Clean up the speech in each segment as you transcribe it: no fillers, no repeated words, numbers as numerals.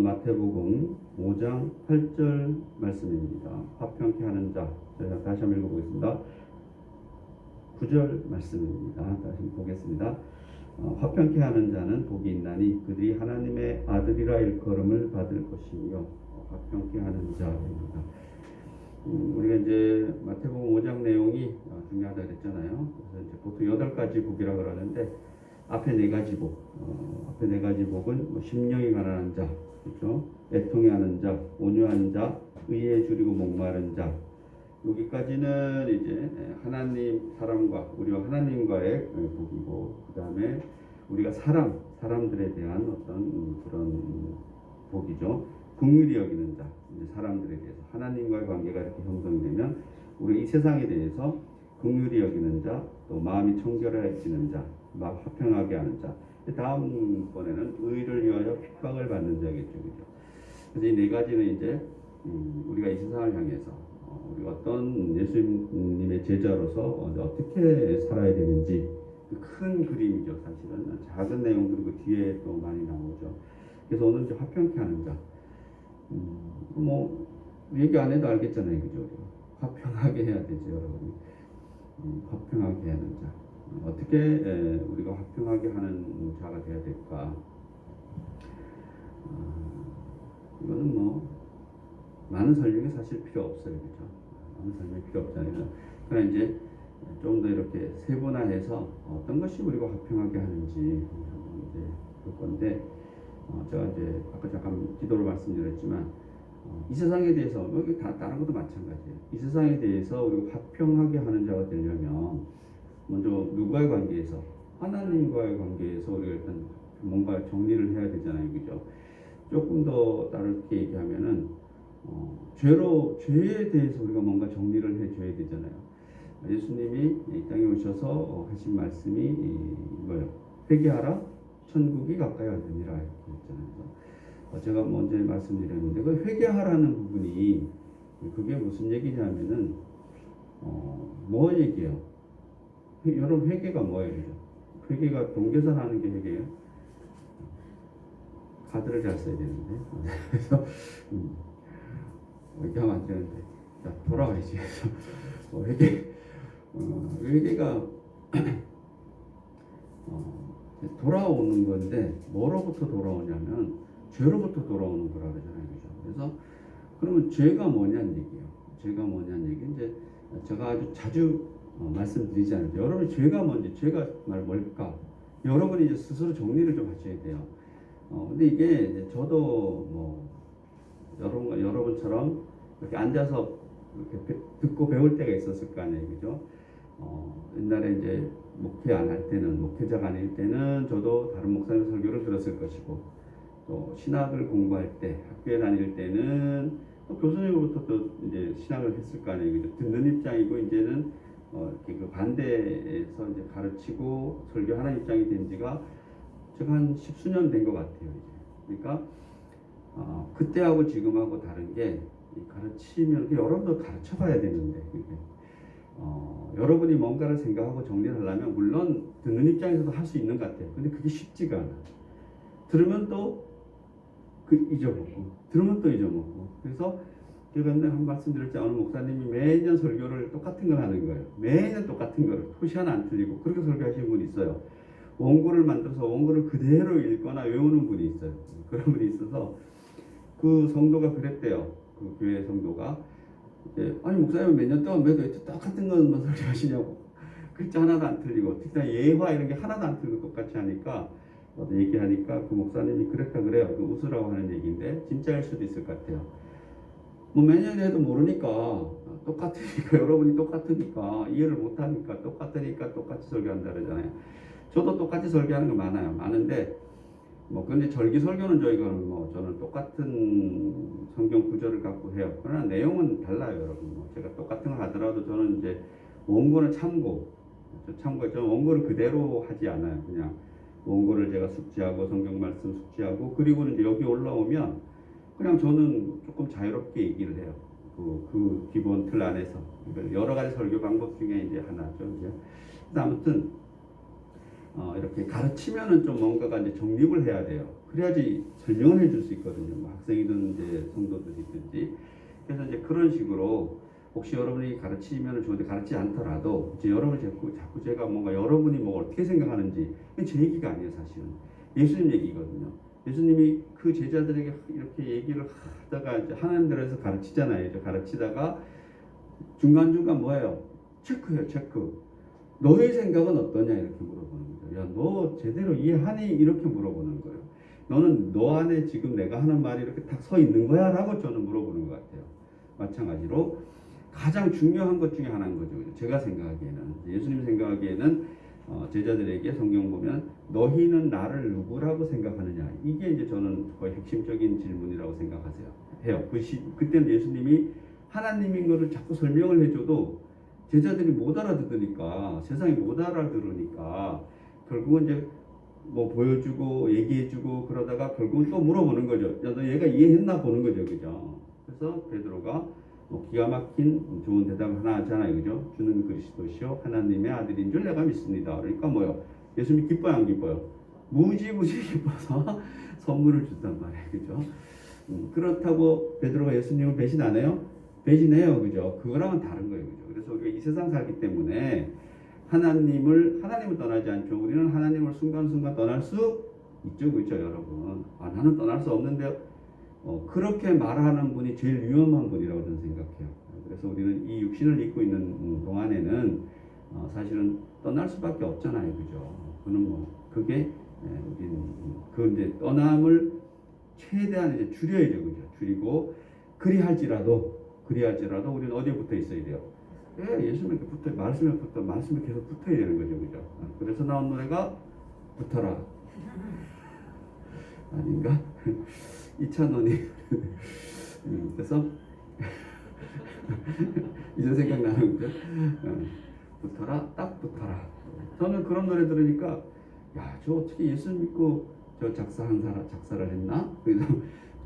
마태복음 5장 8절 말씀입니다. 화평케 하는 자, 저희가 다시 한번 읽어보겠습니다. 9절 말씀입니다. 다시 보겠습니다. 화평케 하는 자는 복이 있나니 그들이 하나님의 아들이라 일컬음을 받을 것이며. 화평케 하는 자입니다. 우리가 이제 마태복음 5장 내용이 중요하다 그랬잖아요. 그래서 이제 보통 8가지 복이라 그러는데 앞에 4가지 복, 앞에 4가지 복은 뭐 심령이 가난한 자, 그렇죠? 애통해 하는 자, 온유한 자, 의에 줄이고 목마른 자. 여기까지는 이제 하나님 사람과 우리와 하나님과의 복이고, 그 다음에 우리가 사람들에 대한 어떤 그런 복이죠. 긍휼히 여기는 자, 사람들에 대해서 하나님과의 관계가 이렇게 형성이 되면 우리 이 세상에 대해서 긍휼히 여기는 자, 또 마음이 청결해지는 자, 막 화평하게 하는 자. 다음번에는 의를 위하여 핍박을 받는 자겠죠, 그죠? 그래서 이 4가지는 이제 우리가 이 세상을 향해서 우리가 어떤 예수님의 제자로서 어떻게 살아야 되는지 큰 그림이죠, 사실은. 작은 내용들이 그 뒤에 또 많이 나오죠. 그래서 오늘 이제 화평케 하는 자. 뭐 얘기 안 해도 알겠잖아요, 그죠? 화평하게 해야 되죠, 여러분. 화평하게 하는 자. 어떻게 우리가 화평하게 하는 자가 되어야 될까? 이거는 뭐 많은 설명이 사실 필요 없어요, 그렇죠? 많은 설명이 필요 없잖아요. 그러나 이제 좀 더 이렇게 세분화해서 어떤 것이 우리가 화평하게 하는지 이제 볼 건데, 제가 이제 아까 잠깐 기도로 말씀드렸지만 이 세상에 대해서 여기 다 다른 것도 마찬가지예요. 이 세상에 대해서 우리가 화평하게 하는 자가 되려면 먼저 누구와의 관계에서, 하나님과의 관계에서 우리가 일단 뭔가 정리를 해야 되잖아요, 그죠? 조금 더 다르게 얘기하면은 죄에 대해서 우리가 뭔가 정리를 해줘야 되잖아요. 예수님이 이 땅에 오셔서 하신 말씀이 뭐예요? 회개하라, 천국이 가까이 왔느니라 했잖아요. 제가 먼저 말씀드렸는데 그 회개하라는 부분이 그게 무슨 얘기냐면은 뭐 얘기예요? 여러분 회개가 뭐예요? 회개가 동계산 하는 게 회개예요? 카드를 잘 써야 되는데 그래서 이렇게 하면 안 되는데 자, 돌아가야지. 회개가 돌아오는 건데 뭐로부터 돌아오냐면 죄로부터 돌아오는 거라 그러잖아요, 그죠? 그래서 그러면 죄가 뭐냐는 얘기예요. 죄가 뭐냐는 얘기. 이제 제가 아주 자주 말씀드리지 않아요. 여러분 죄가 뭔지, 죄가 뭘까? 여러분이 이제 스스로 정리를 좀 하셔야 돼요. 근데 이게 이제 저도 뭐 여러분처럼 이렇게 앉아서 이렇게 듣고 배울 때가 있었을 거 아니에요, 그죠? 옛날에 이제 목회 안 할 때는, 목회자가 아닐 때는 저도 다른 목사님 설교를 들었을 것이고, 또 신학을 공부할 때, 학교에 다닐 때는 또 교수님으로부터 또 이제 신학을 했을 거 아니에요, 그죠? 듣는 입장이고, 이제는 이렇게 그 반대에서 이제 가르치고 설교하는 입장이 된 지가 제가 한 10수년 된 것 같아요, 이제. 그러니까 그때하고 지금하고 다른 게, 가르치면 여러분도 가르쳐봐야 되는데, 여러분이 뭔가를 생각하고 정리를 하려면 물론 듣는 입장에서도 할 수 있는 것 같아요. 근데 그게 쉽지가 않아. 들으면 또 잊어먹고, 들으면 또 잊어먹고. 그래서 제가 한 말씀 드렸지, 어느 목사님이 매년 설교를 똑같은 걸 하는 거예요. 매년 똑같은 거를 토시 하나 안 틀리고 그렇게 설교하시는 분이 있어요. 원고를 만들어서 원고를 그대로 읽거나 외우는 분이 있어요. 그런 분이 있어서 그 성도가 그랬대요. 그 교회 성도가 아니 목사님은 몇 년 동안 매도 똑같은 것만 설교하시냐고. 글자 하나도 안 틀리고, 특히 예화 이런 게 하나도 안 틀리고 똑같이 하니까 얘기하니까 그 목사님이 그랬다 그래요. 그 웃으라고 하는 얘기인데 진짜일 수도 있을 것 같아요. 뭐 매년 해도 모르니까, 똑같으니까, 여러분이 똑같으니까, 이해를 못하니까, 똑같으니까 똑같이 설교한다 그러잖아요. 저도 똑같이 설교하는 거 많은데, 근데 절기 설교는 저는 똑같은 성경 구절을 갖고 해요. 그러나 내용은 달라요, 여러분. 제가 똑같은 거 하더라도 저는 이제 원고는 저는 원고를 그대로 하지 않아요. 그냥 원고를 제가 숙지하고, 성경 말씀 숙지하고, 그리고는 이제 여기 올라오면 그냥 저는 조금 자유롭게 얘기를 해요. 그 기본 틀 안에서. 여러 가지 설교 방법 중에 이제 하나죠. 이제. 아무튼, 이렇게 가르치면은 좀 뭔가가 이제 정립을 해야 돼요. 그래야지 설명을 해줄 수 있거든요. 뭐 학생이든 이제 성도들이든지. 그래서 이제 그런 식으로 혹시 여러분이 가르치면 좋은데 가르치지 않더라도 이제 여러분 자꾸 제가 뭔가 여러분이 뭐 어떻게 생각하는지 제 얘기가 아니에요. 사실은 예수님 얘기거든요. 예수님이 그 제자들에게 이렇게 얘기를 하다가 이제 하나님들에서 가르치잖아요. 이제 가르치다가 중간중간 뭐예요? 체크해요. 체크. 너의 생각은 어떠냐 이렇게 물어보는 거죠. 야, 너 제대로 이해하니? 이렇게 물어보는 거예요. 너는 너 안에 지금 내가 하는 말이 이렇게 딱 서 있는 거야? 라고 저는 물어보는 것 같아요. 마찬가지로 가장 중요한 것 중에 하나인 거죠. 제가 생각하기에는 예수님 생각하기에는 제자들에게 성경 보면 너희는 나를 누구라고 생각하느냐 이게 이제 저는 거의 핵심적인 질문이라고 생각하세요. 해요. 그때는 예수님이 하나님인 것을 자꾸 설명을 해줘도 제자들이 못 알아듣으니까 세상이 못 알아들으니까 결국은 이제 뭐 보여주고 얘기해주고 그러다가 결국은 또 물어보는 거죠. 야, 너 얘가 이해했나 보는 거죠, 그죠? 그래서 베드로가 뭐 기가 막힌 좋은 대답 하나 하잖아요, 그죠? 주는 그리스도시요 하나님의 아들인 줄 내가 믿습니다. 그러니까 뭐요? 예수님이 기뻐요, 안 기뻐요? 무지무지 기뻐서 선물을 준단 말이에요, 그죠? 그렇다고 베드로가 예수님을 배신 안 해요? 배신해요, 그죠? 그거랑은 다른 거예요, 그죠? 그래서 우리가 이 세상 살기 때문에 하나님을 떠나지 않죠. 우리는 하나님을 순간순간 떠날 수 있죠, 그죠, 여러분? 나는 떠날 수 없는데요. 그렇게 말하는 분이 제일 위험한 분이라고 저는 생각해요. 그래서 우리는 이 육신을 입고 있는 동안에는 사실은 떠날 수밖에 없잖아요, 그죠? 그는 뭐 그게 우리는 그 이제 떠남을 최대한 이제 줄여야죠, 그죠? 줄이고 그리할지라도 우리는 어디에 붙어 있어야 돼요? 예수님께 붙어 말씀에 계속 붙어야 되는 거죠, 그죠? 그래서 나온 노래가 붙어라 아닌가? 이찬원이 그래서 이제 생각나는 거죠. 붙어라, 딱 붙어라. 저는 그런 노래 들으니까 야, 저 어떻게 예수 믿고 저 작사를 했나? 그래서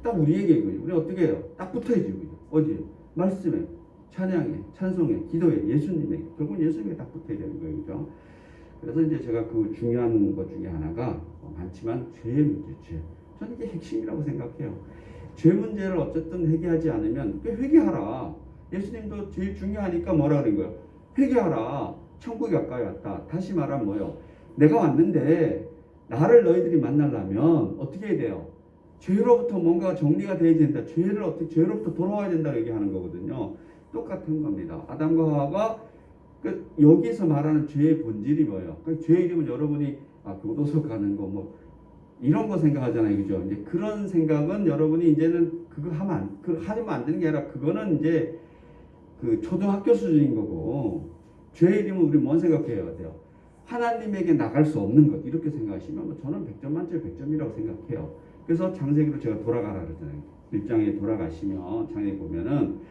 딱 우리에게 이거죠. 우리 어떻게 해요? 딱 붙어야지, 그죠? 어디? 말씀에, 찬양에, 찬송에, 기도에, 예수님에, 결국은 예수님에 딱 붙어야 되는 거예요, 그죠? 그래서 이제 제가 그 중요한 것 중에 하나가 많지만 죄의 문제, 죄. 저는 이게 핵심이라고 생각해요. 죄 문제를 어쨌든 회개하지 않으면 회개하라. 예수님도 제일 중요하니까 뭐라 그런 거예요? 회개하라. 천국이 가까이 왔다. 다시 말하면 뭐예요? 내가 왔는데 나를 너희들이 만나려면 어떻게 해야 돼요? 죄로부터 뭔가 정리가 돼야 된다. 죄로부터 돌아와야 된다 얘기하는 거거든요. 똑같은 겁니다. 아담과 하와가 여기서 말하는 죄의 본질이 뭐예요? 죄의 이름은 여러분이 교도소 가는 거 뭐 이런 거 생각하잖아요, 그죠? 이제 그런 생각은 여러분이 이제는 그거 하면 안 되는 게 아니라 그거는 이제 그 초등학교 수준인 거고 죄의 이름은 우리 뭔 생각해야 돼요? 하나님에게 나갈 수 없는 것 이렇게 생각하시면 뭐 저는 100점 만점에 100점이라고 생각해요. 그래서 창세기로 제가 돌아가라 그러잖아요. 1장에 돌아가시면 창세기 보면은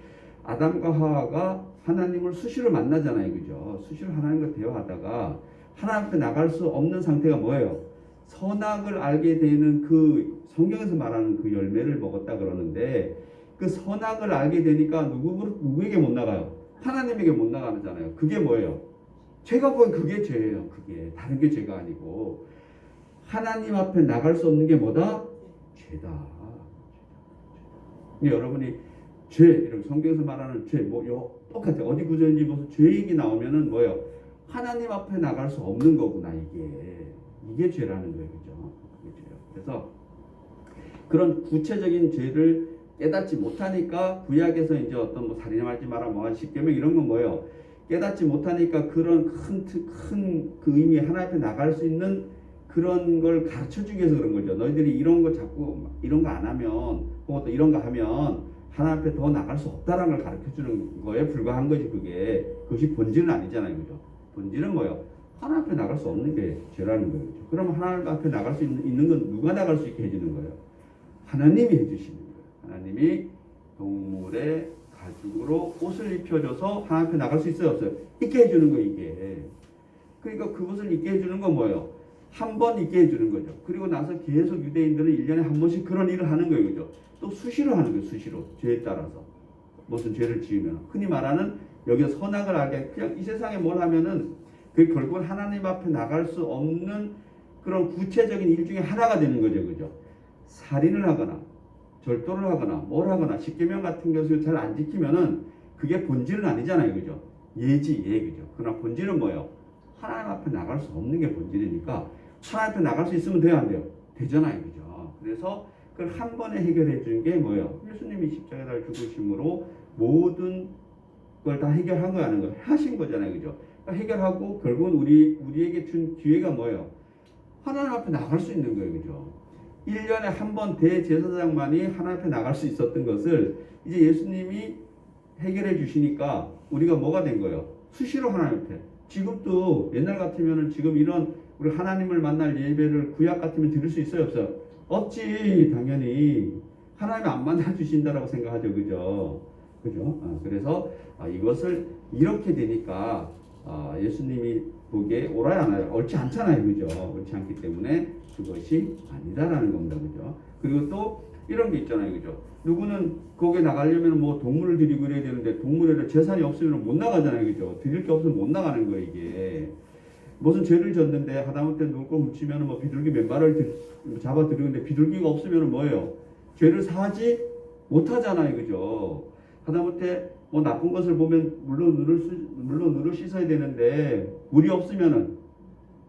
아담과 하와가 하나님을 수시로 만나잖아요, 그죠? 수시로 하나님과 대화하다가 하나님 앞에 나갈 수 없는 상태가 뭐예요? 선악을 알게 되는 그 성경에서 말하는 그 열매를 먹었다 그러는데 그 선악을 알게 되니까 누구에게 못 나가요? 하나님에게 못 나가잖아요. 그게 뭐예요? 제가 본 그게 죄예요. 그게 다른 게 죄가 아니고 하나님 앞에 나갈 수 없는 게 뭐다? 죄다. 여러분이 죄, 이런 성경에서 말하는 죄, 똑같아요. 어디 구절인지 무슨 죄 얘기 나오면은 뭐예요? 하나님 앞에 나갈 수 없는 거구나, 이게 죄라는 거예요, 그죠? 그게 죄예요. 그래서 그런 구체적인 죄를 깨닫지 못하니까 구약에서 이제 어떤 뭐 살인하지 마라, 뭐 십계명 이런 건 뭐예요? 깨닫지 못하니까 그런 큰 그 의미 하나님 앞에 나갈 수 있는 그런 걸 가르쳐 주기 위해서 그런 거죠. 너희들이 이런 거 자꾸 이런 거 안 하면 혹은 또 이런 거 하면 하나님 앞에 더 나갈 수 없다라는 걸 가르쳐 주는 거에 불과한 거지 그게. 그것이 본질은 아니잖아요, 그죠? 본질은 뭐예요? 하나님 앞에 나갈 수 없는 게 죄라는 거예요. 그죠? 그러면 하나님 앞에 나갈 수 있는 건 누가 나갈 수 있게 해주는 거예요? 하나님이 해주시는 거예요. 하나님이 동물의 가죽으로 옷을 입혀줘서 하나님 앞에 나갈 수 있어요, 없어요? 있게 해주는 거예요, 이게. 그러니까 그것을 있게 해주는 건 뭐예요? 한 번 있게 해주는 거죠. 그리고 나서 계속 유대인들은 1년에 한 번씩 그런 일을 하는 거예요, 그죠? 또 수시로 하는 거예요, 수시로. 죄에 따라서. 무슨 죄를 지으면. 흔히 말하는 여기서 선악을 알게, 그냥 이 세상에 뭘 하면은 그게 결국은 하나님 앞에 나갈 수 없는 그런 구체적인 일 중에 하나가 되는 거죠, 그죠? 살인을 하거나 절도를 하거나 뭘 하거나 십계명 같은 것을 잘 안 지키면은 그게 본질은 아니잖아요, 그죠? 예지, 예, 그죠? 그러나 본질은 뭐예요? 하나님 앞에 나갈 수 없는 게 본질이니까 하나님 앞에 나갈 수 있으면 돼요, 안 돼요? 되잖아요, 그죠? 그래서 그걸 한 번에 해결해 준 게 뭐예요? 예수님이 십자가에 달려 죽으심으로 모든 걸 다 해결한 거 아닌 거 하신 거잖아요, 그죠? 해결하고 결국은 우리에게 준 기회가 뭐예요? 하나님 앞에 나갈 수 있는 거예요, 그죠? 1년에 한 번 대제사장만이 하나님 앞에 나갈 수 있었던 것을 이제 예수님이 해결해 주시니까 우리가 뭐가 된 거예요? 수시로 하나님 앞에. 지금도 옛날 같으면은 지금 이런 우리 하나님을 만날 예배를 구약 같으면 드릴 수 있어요, 없어요? 없지, 당연히. 하나님이 안 만나 주신다라고 생각하죠, 그죠? 그죠? 그래서 이것을 이렇게 되니까 예수님이 보기에 옳아야 하나요? 옳지 않잖아요, 그죠? 옳지 않기 때문에 그것이 아니다라는 겁니다, 그죠? 그리고 또 이런 게 있잖아요, 그죠? 누구는 거기에 나가려면 뭐 동물을 드리고 이래야 되는데 동물에는 재산이 없으면 못 나가잖아요, 그죠? 드릴 게 없으면 못 나가는 거예요, 이게. 무슨 죄를 졌는데 하다못해 누굴 거 묻히면 뭐 비둘기 몇 마리를 잡아 드리는데 비둘기가 없으면 뭐예요? 죄를 사하지 못하잖아요, 그죠? 하다못해 뭐 나쁜 것을 보면 물론 눈을 씻어야 되는데 물이 없으면은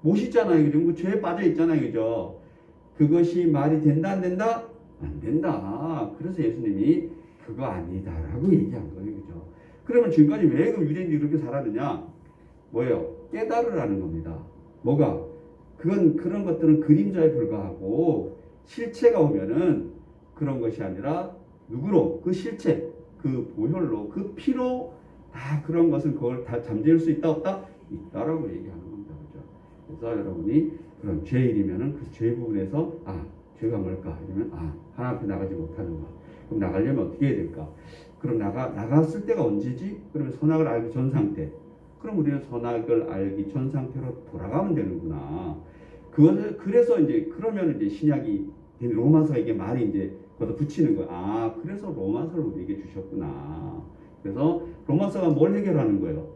못 씻잖아요, 그죠? 그 죄에 빠져 있잖아요, 그죠? 그것이 말이 된다 안 된다? 안 된다. 그래서 예수님이 그거 아니다라고 얘기한 거예요, 그죠? 그러면 지금까지 왜 그 유대인들이 그렇게 살았느냐? 뭐예요? 깨달으라는 겁니다. 뭐가? 그런 것들은 그림자에 불과하고 실체가 오면은 그런 것이 아니라 누구로? 그 실체, 그 보혈로, 그 피로 다 그런 것은 그걸 다 잠재울 수 있다 없다? 있다라고 얘기하는 겁니다. 그죠? 그래서 여러분이 그런 죄일이면은 그 죄 부분에서 죄가 뭘까? 이러면 하나님 앞에 나가지 못하는 거. 그럼 나가려면 어떻게 해야 될까? 그럼 나갔을 때가 언제지? 그러면 선악을 알기 전 상태. 그럼 우리는 선악을 알기 전 상태로 돌아가면 되는구나. 그래서 이제 그러면 이제 신약이 로마서 이게 말이 이제 거기다 붙이는 거야. 그래서 로마서를 우리에게 주셨구나. 그래서 로마서가 뭘 해결하는 거예요?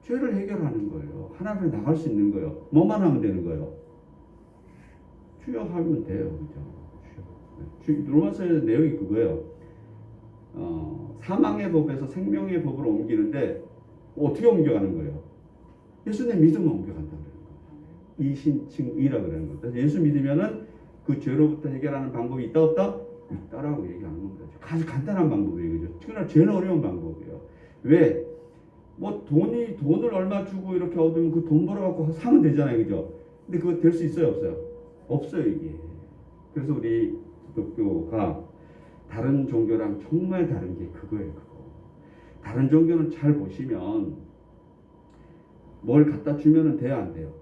죄를 해결하는 거예요. 하나님 앞에 나갈 수 있는 거예요. 뭐만 하면 되는 거예요? 주여 하면 돼요. 그죠? 로마서의 내용이 그거예요. 사망의 법에서 생명의 법으로 옮기는데 어떻게 옮겨가는 거예요? 예수님 믿으면 옮겨간다는 거예요. 이신칭의라 그러는 거예요. 그래서 예수 믿으면은 그 죄로부터 해결하는 방법이 있다 없다? 있다라고 얘기하는 겁니다. 아주 간단한 방법이에요. 그죠? 그러나 제일 어려운 방법이에요. 왜? 뭐 돈을 얼마 주고 이렇게 얻으면 그 돈 벌어갖고 사면 되잖아요. 그죠? 근데 그거 될 수 있어요? 없어요? 없어요, 이게. 그래서 우리 기독교가 다른 종교랑 정말 다른 게 그거예요, 그거. 다른 종교는 잘 보시면 뭘 갖다 주면은 돼야 안 돼요.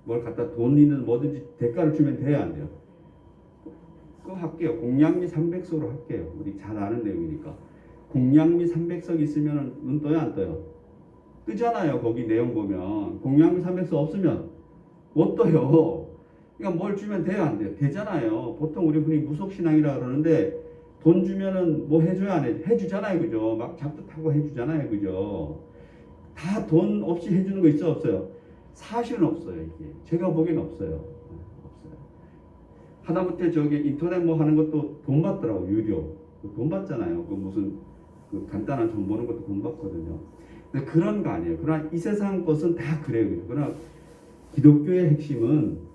뭘 갖다 돈이든 뭐든지 대가를 주면 돼야 안 돼요. 그거 할게요. 공양미 300석으로 할게요. 우리 잘 아는 내용이니까. 공양미 300석 있으면 눈 떠요, 안 떠요? 뜨잖아요. 거기 내용 보면. 공양미 300석 없으면 못 떠요. 그러니까 뭘 주면 돼야 안 돼요? 되잖아요. 보통 우리 흔히 무속신앙이라 그러는데 돈 주면은 뭐 해줘야 안 해주잖아요, 그죠? 막 잡듯하고 해주잖아요, 그죠? 다 돈 없이 해주는 거 있어 없어요? 사실은 없어요, 이게. 제가 보기엔 없어요. 없어요. 하다못해 저기 인터넷 뭐 하는 것도 돈 받더라고, 유료. 돈 받잖아요. 그 무슨 그 간단한 돈 버는 것도 돈 받거든요. 근데 그런 거 아니에요. 그러나 이 세상 것은 다 그래요. 그러나 기독교의 핵심은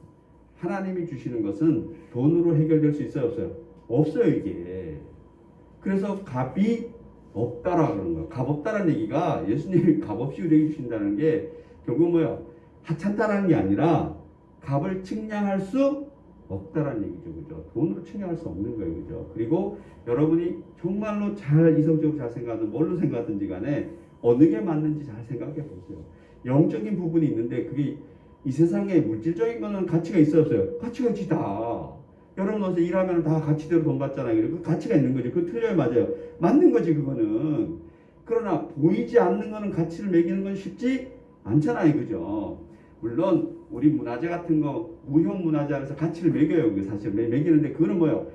하나님이 주시는 것은 돈으로 해결될 수 있어요, 없어요? 없어요, 이게. 그래서 값이 없다라 그러는 거예요. 값 없다라는 얘기가 예수님이 값 없이 우리에게 주신다는 게 결국 뭐야? 하찮다라는 게 아니라 값을 측량할 수 없다라는 얘기죠, 그죠? 돈으로 측량할 수 없는 거예요, 그죠? 그리고 여러분이 정말로 잘 이성적으로 잘 생각하든 뭘로 생각하든지 간에 어느 게 맞는지 잘 생각해 보세요. 영적인 부분이 있는데 그게 이 세상에 물질적인 거는 가치가 있어요, 없어요? 가치가 있지 다. 여러분 어서 일하면 다 가치대로 돈 받잖아요. 그 가치가 있는 거죠. 그 틀려요, 맞아요? 맞는 거지 그거는. 그러나 보이지 않는 거는 가치를 매기는 건 쉽지 않잖아요, 그죠? 물론 우리 문화재 같은 거 무형 문화재라서 가치를 매겨요, 그 사실 매기는데 그거는 뭐요?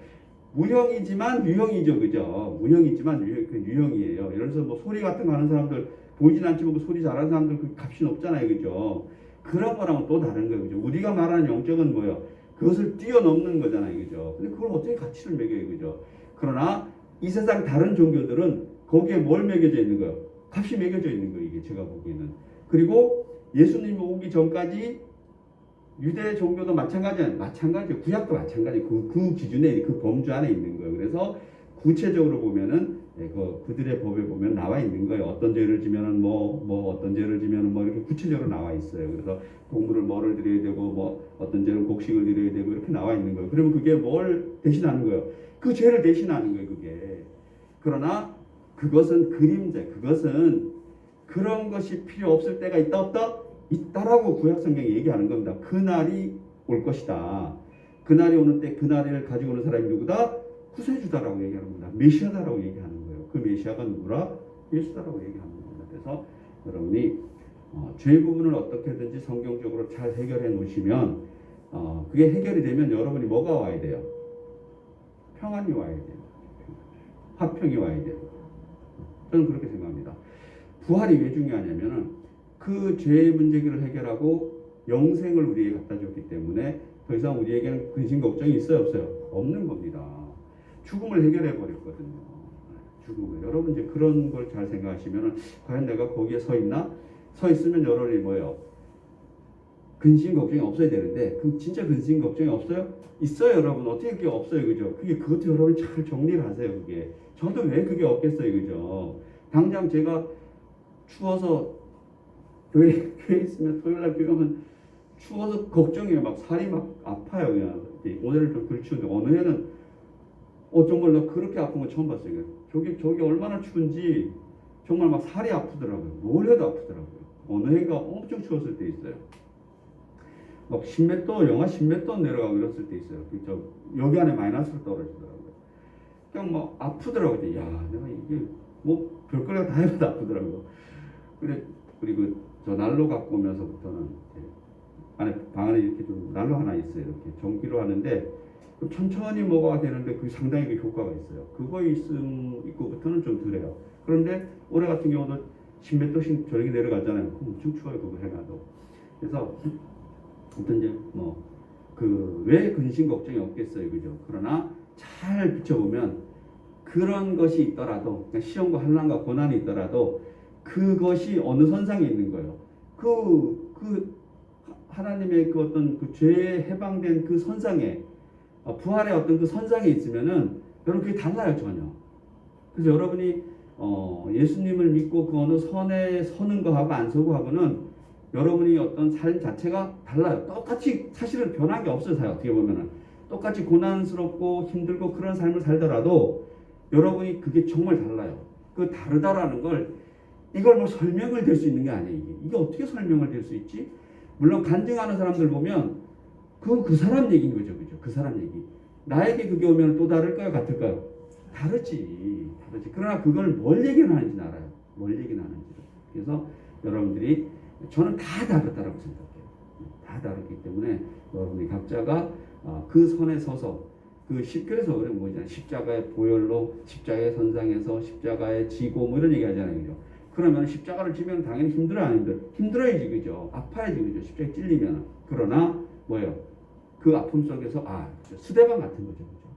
무형이지만 유형이죠, 그죠? 무형이지만 유형이에요. 예를 들어서 뭐 소리 같은 거 하는 사람들 보이진 않지만 그 소리 잘하는 사람들 그 값이 높잖아요, 그죠? 그런 거랑은 또 다른 거예요, 그죠? 우리가 말하는 영적은 뭐요? 그것을 뛰어넘는 거잖아요, 그죠? 근데 그걸 어떻게 가치를 매겨요, 그죠? 그러나 이 세상 다른 종교들은 거기에 뭘 매겨져 있는 거예요? 값이 매겨져 있는 거예요, 이게 제가 보기에는. 그리고 예수님이 오기 전까지 유대 종교도 마찬가지예요. 구약도 마찬가지. 그 기준에 그 범주 안에 있는 거예요. 그래서 구체적으로 보면은 그들의 법에 보면 나와 있는 거예요. 어떤 죄를 지면은 어떤 죄를 지면은 이렇게 구체적으로 나와 있어요. 그래서 동물을 뭐를 드려야 되고 어떤 죄는 곡식을 드려야 되고 이렇게 나와 있는 거예요. 그러면 그게 뭘 대신하는 거예요? 그 죄를 대신하는 거예요, 그게. 그러나 그것은 그림자. 그것은 그런 것이 필요 없을 때가 있다 없다? 있다라고 구약 성경이 얘기하는 겁니다. 그날이 올 것이다. 그날이 오는 때 그날을 가지고 오는 사람이 누구다? 구세주다라고 얘기하는 겁니다. 메시아다라고 얘기하는 거예요. 그 메시아가 누구라? 예수다라고 얘기하는 겁니다. 그래서 여러분이 죄 부분을 어떻게든지 성경적으로 잘 해결해 놓으시면 그게 해결이 되면 여러분이 뭐가 와야 돼요? 평안이 와야 돼요. 화평이 와야 돼요. 저는 그렇게 생각합니다. 부활이 왜 중요하냐면은 그 죄의 문제를 해결하고 영생을 우리에게 갖다 줬기 때문에 더 이상 우리에게는 근심 걱정이 있어요, 없어요? 없는 겁니다. 죽음을 해결해 버렸거든요. 죽음을. 여러분 이제 그런 걸 잘 생각하시면은 과연 내가 거기에 서 있나? 서 있으면 여러분이 뭐예요? 근심 걱정이 없어야 되는데 그럼 진짜 근심 걱정이 없어요? 있어요, 여러분. 어떻게 그게 없어요, 그죠? 그것도 여러분 잘 정리를 하세요, 그게. 저도 왜 그게 없겠어요, 그죠? 당장 제가 추워서 교회에 있으면 토요일날 교회 가면 추워서 걱정해요. 막 살이 막 아파요. 그냥 오늘은 좀 덜 추운데 어느 해는 정말 나 그렇게 아픈 거 처음 봤어요. 저기 얼마나 추운지 정말 막 살이 아프더라고요. 뭘 해도 아프더라고요. 어느 해가 엄청 추웠을 때 있어요. 막 10몇 도, 영하 10몇 도 내려가고 이랬을 때 있어요. 여기 안에 마이너스로 떨어지더라고요. 그냥 막 아프더라고요. 야, 내가 이게 별거리가 다 해봐도 아프더라고요. 그리고 저 난로 갖고 오면서부터는 안에 방 안에 이렇게 좀 난로 하나 있어요. 이렇게 전기로 하는데 천천히 먹어야 되는데 그게 상당히 효과가 있어요. 그거 있고부터는 좀 덜해요. 그런데 올해 같은 경우도 10몇 도씩 저녁에 내려가잖아요. 엄청 추워요, 그거 해놔도. 그래서 어떤 이제 왜 근심 걱정이 없겠어요, 그죠? 그러나 잘 비춰보면 그런 것이 있더라도 그러니까 시험과 환난과 고난이 있더라도 그것이 어느 선상에 있는 거예요. 하나님의 그 어떤 그 죄에 해방된 그 선상에 부활의 어떤 그 선상에 있으면은 여러분 그게 달라요, 전혀. 그래서 여러분이 예수님을 믿고 그 어느 선에 서는 거하고 안 서고 하고는 여러분이 어떤 삶 자체가 달라요. 똑같이 사실은 변한 게 없어요. 어떻게 보면은 똑같이 고난스럽고 힘들고 그런 삶을 살더라도 여러분이 그게 정말 달라요. 그 다르다라는 걸 이걸 설명을 될 수 있는 게 아니에요. 이게 어떻게 설명을 될 수 있지? 물론 간증하는 사람들 보면 그 사람 얘기인 거죠, 그죠? 그 사람 얘기. 나에게 그게 오면 또 다를까요, 같을까요? 다르지. 그러나 그걸 뭘 얘기하는지는 알아요. 뭘 얘기하는지를. 그래서 여러분들이 저는 다 다르다라고 생각해요. 다 다르기 때문에 여러분이 각자가 그 선에 서서 그래서 그래 뭐잖아요. 십자가의 보혈로 십자가의 선상에서 십자가의 지고 이런 얘기 하잖아요, 그죠? 그러면 십자가를 지면 당연히 힘들어 안 힘들어? 힘들어야지, 그죠? 아파야지, 그죠? 십자가에 찔리면. 그러나 뭐예요? 그 아픔 속에서 스데반 같은 거죠, 그죠?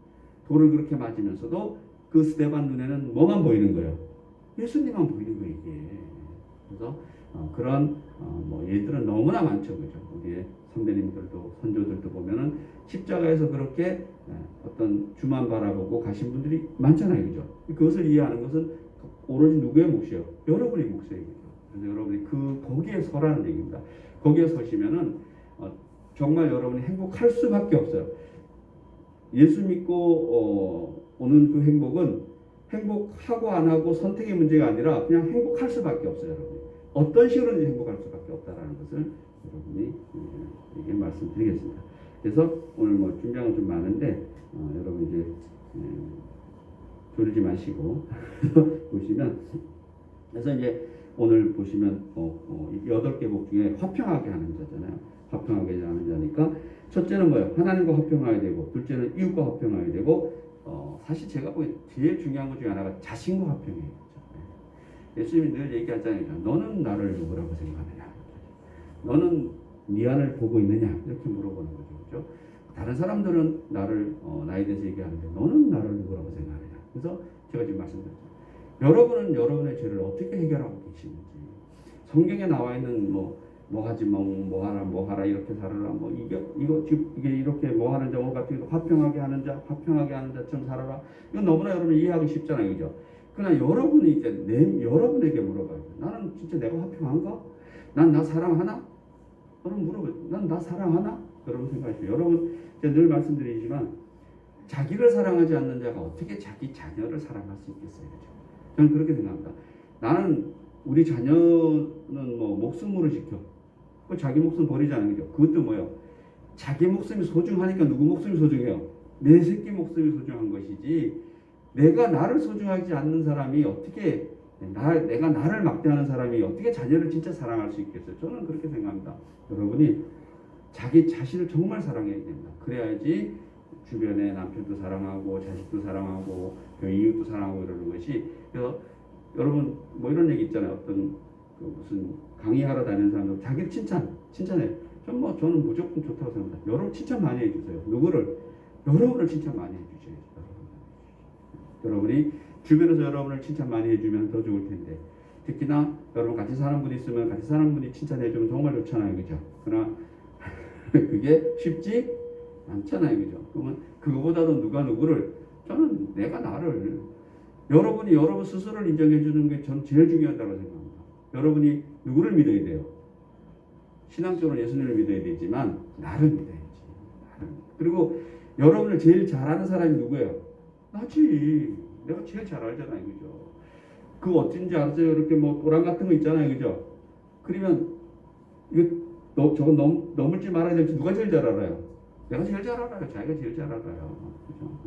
돌을 그렇게 맞으면서도 그 스데반 눈에는 뭐만 보이는 거예요? 예수님만 보이는 거예요, 이게. 그래서 그런 예들은 너무나 많죠, 그죠? 우리의 선배님들도 선조들도 보면은 십자가에서 그렇게 어떤 주만 바라보고 가신 분들이 많잖아요, 그죠? 그것을 이해하는 것은 오로지 누구의 몫이에요? 여러분의 몫이에요, 그죠? 그래서 여러분이 거기에 서라는 얘기입니다. 거기에 서시면은 정말 여러분이 행복할 수밖에 없어요. 예수 믿고 오는 그 행복은 행복하고 안 하고 선택의 문제가 아니라 그냥 행복할 수밖에 없어요, 여러분. 어떤 식으로든지 행복할 수밖에 없다라는 것을 여러분이 이게 말씀드리겠습니다. 그래서 오늘 준비한 건 좀 많은데 여러분 이제 졸지 마시고 보시면 그래서 이제 오늘 보시면 8개 복 중에 화평하게 하는 자잖아요. 화평하게 하는 자니까 첫째는 뭐예요? 하나님과 화평하게 되고 둘째는 이웃과 화평하게 되고 사실 제가 보기엔 제일 중요한 것 중에 하나가 자신과 화평해요. 예수님이 늘 얘기하잖아요. 너는 나를 누구라고 생각하느냐? 너는 네 안을 보고 있느냐? 이렇게 물어보는 거죠. 그렇죠? 다른 사람들은 나를 나에 대해서 얘기하는데 너는 나를 누구라고 생각하느냐. 그래서 제가 지금 말씀드렸죠. 여러분은 여러분의 죄를 어떻게 해결하고 계시는지. 성경에 나와 있는 뭐 하지 뭐 하라 이렇게 살아라 뭐 이게 이렇게 뭐 하는 자 오늘 같은 경우 화평하게 하는 자처럼 살아라. 이건 너무나 여러분 이해하기 쉽잖아요, 그죠? 그러나 여러분이 이제 여러분에게 물어봐요. 나는 진짜 내가 화평한가? 난 나 사랑하나? 여러분 물어봐요. 난 나 사랑하나? 여러분 생각하시죠. 여러분 제가 늘 말씀드리지만 자기를 사랑하지 않는 자가 어떻게 자기 자녀를 사랑할 수 있겠어요, 그죠? 저는 그렇게 생각합니다. 나는 우리 자녀는 뭐 목숨으로 지켜. 자기 목숨 버리잖아요, 그죠? 그것도 뭐예요? 자기 목숨이 소중하니까 누구 목숨이 소중해요? 내 새끼 목숨이 소중한 것이지. 내가 나를 소중하지 않는 사람이 어떻게 내가 나를 막대하는 사람이 어떻게 자녀를 진짜 사랑할 수 있겠어요? 저는 그렇게 생각합니다. 여러분이 자기 자신을 정말 사랑해야 됩니다. 그래야지 주변의 남편도 사랑하고 자식도 사랑하고 이웃도 사랑하고 이러는 것이. 그래서 여러분 뭐 이런 얘기 있잖아요. 어떤 무슨 강의하러 다니는 사람들 자기를 칭찬해. 저는 무조건 좋다고 생각합니다. 여러분 칭찬 많이 해주세요. 누구를? 여러분을 칭찬 많이 해주세요. 여러분이 주변에서 여러분을 칭찬 많이 해주면 더 좋을 텐데, 특히나 여러분 같이 사는 분이 있으면 같이 사는 분이 칭찬해주면 정말 좋잖아요, 그죠? 그러나 그게 쉽지 않잖아요, 그죠? 그러면 그거보다도 누가 누구를, 저는 내가 나를, 여러분이 여러분 스스로를 인정해주는 게 저는 제일 중요하다고 생각합니다. 여러분이 누구를 믿어야 돼요? 신앙적으로 예수님을 믿어야 되지만 나를 믿어야지. 그리고 여러분을 제일 잘하는 사람이 누구예요? 나지. 내가 제일 잘 알잖아요, 그죠? 그 어쩐지 아세요? 이렇게 뭐 도랑 같은 거 있잖아요, 그죠? 그러면 이거 저거 넘을지 말아야 될지 누가 제일 잘 알아요? 내가 제일 잘 알아요. 자기가 제일 잘 알아요, 그죠?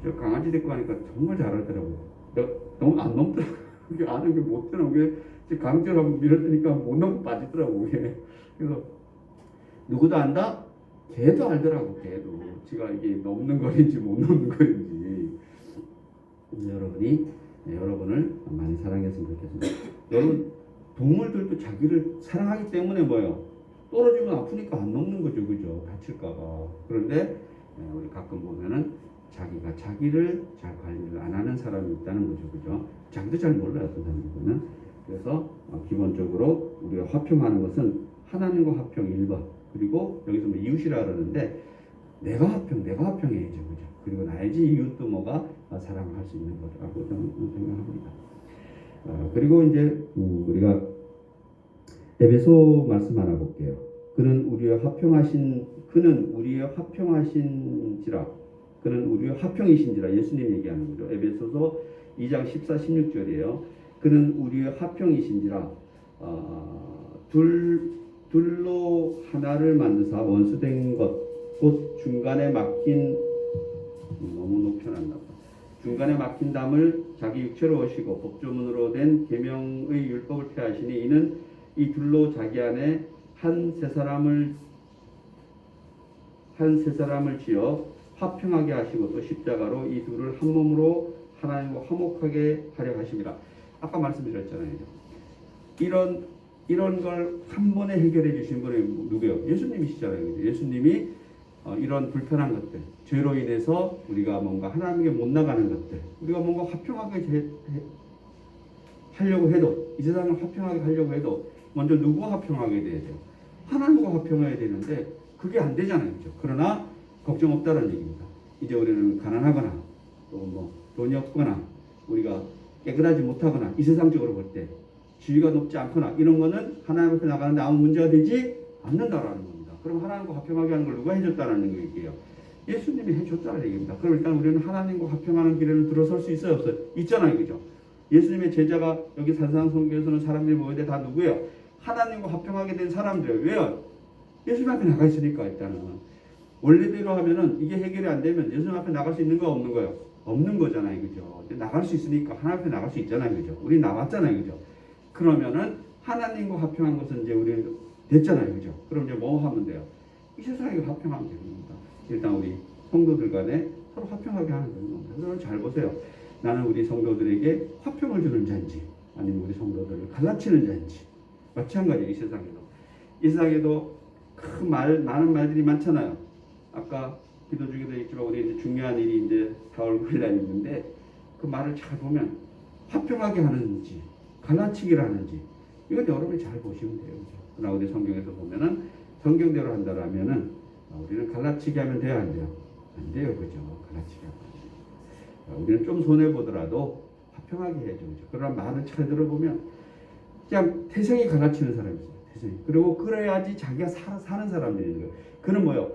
저 강아지 데리고 가니까 정말 잘 알더라고요. 내가 너무 안 넘더라고요. 그게 아는 게 못 되나? 그게 강제로 한번 밀었더니까 못 넘고 빠지더라고, 그게. 그래서 누구도 안다? 걔도 알더라고, 걔도. 지가 이게 넘는 거인지 못 넘는 거인지. 여러분을 많이 사랑했으면 좋겠습니다. 여러분, 동물들도 자기를 사랑하기 때문에 뭐예요? 떨어지면 아프니까 안 넘는 거죠, 그죠? 다칠까봐. 그런데 우리 가끔 보면은 자기가 자기를 잘 관리를 안 하는 사람이 있다는 거죠, 그죠? 자기도 잘 몰라요, 어떤 사람들은. 그래서 기본적으로 우리가 화평하는 것은 하나님과 화평 1번, 그리고 여기서 뭐 이웃이라 그러는데 내가 화평해야죠, 그죠? 그리고 나야지 이웃도 뭐가 사랑할 수 있는 거라고 저는 생각합니다. 그리고 이제 우리가 에베소 말씀 하나 볼게요. 그는 우리의 화평이신지라 예수님 얘기하는 거죠. 에베소서 2장 14, 16절이에요. 그는 우리의 화평이신지라 둘로 하나를 만드사 원수된 것 곧 중간에 막힌 담을 자기 육체로 오시고 법조문으로 된 계명의 율법을 폐하시니 이는 이 둘로 자기 안에 한 세 사람을 지어 화평하게 하시고 또 십자가로 이 둘을 한 몸으로 하나님과 화목하게 하려 하십니다. 아까 말씀드렸잖아요. 이런 걸 한 번에 해결해 주신 분이 누구예요? 예수님이시잖아요. 예수님이 이런 불편한 것들, 죄로 인해서 우리가 뭔가 하나님께 못 나가는 것들, 우리가 뭔가 화평하게 하려고 해도, 이 세상을 화평하게 하려고 해도 먼저 누구와 화평하게 돼야 돼요? 하나님과 화평해야 되는데 그게 안 되잖아요, 그렇죠? 그러나 걱정 없다는 얘기입니다. 이제 우리는 가난하거나 또 뭐 돈이 없거나 우리가 깨끗하지 못하거나 이 세상적으로 볼 때 지위가 높지 않거나 이런 거는 하나님 앞에 나가는데 아무 문제가 되지 않는다라는 겁니다. 그럼 하나님과 화평하게 하는 걸 누가 해줬다는 얘기예요? 예수님이 해줬다는 얘기입니다. 그럼 일단 우리는 하나님과 화평하는 길에는 들어설 수 있어요, 없어요? 있잖아요, 그죠? 예수님의 제자가 여기 산상선교에서는 사람들이 모여야 다 누구예요? 하나님과 화평하게 된 사람들이에요. 왜요? 예수님 앞에 나가 있으니까. 일단은 원래대로 하면은 이게 해결이 안 되면 예수님 앞에 나갈 수 있는 거 없는 거예요? 없는 거잖아요, 그죠? 나갈 수 있으니까 하나님 앞에 나갈 수 있잖아요, 그죠? 우리 나왔잖아요, 그죠? 그러면은 하나님과 화평한 것은 이제 우리는 됐잖아요, 그죠? 그럼 이제 뭐 하면 돼요? 이 세상에 화평하면 되는 겁니다. 일단 우리 성도들 간에 서로 화평하게 하는 겁니다. 여러분 잘 보세요. 나는 우리 성도들에게 화평을 주는 자인지 아니면 우리 성도들을 갈라치는 자인지. 마찬가지예요. 이 세상에도 많은 말들이 많잖아요. 아까 기도 중에도 있지만 우리 이제 중요한 일이 이제 4월 9일 날 있는데 그 말을 잘 보면 화평하게 하는지 갈라치기를 하는지 이건 여러분이 잘 보시면 돼요. 그러나 우리 성경에서 보면은 성경대로 한다라면은 우리는 갈라치기 하면 돼요, 안 돼요? 안 돼요, 그죠? 갈라치기 하면 안 돼요. 우리는 좀 손해 보더라도 화평하게 해야죠, 그죠? 그러나 말을 잘 들어보면 그냥 태생이 갈라치는 사람이 있어요, 태생이. 그리고 그래야지 자기가 사는 사람들이 있는 거예요. 그는 뭐요?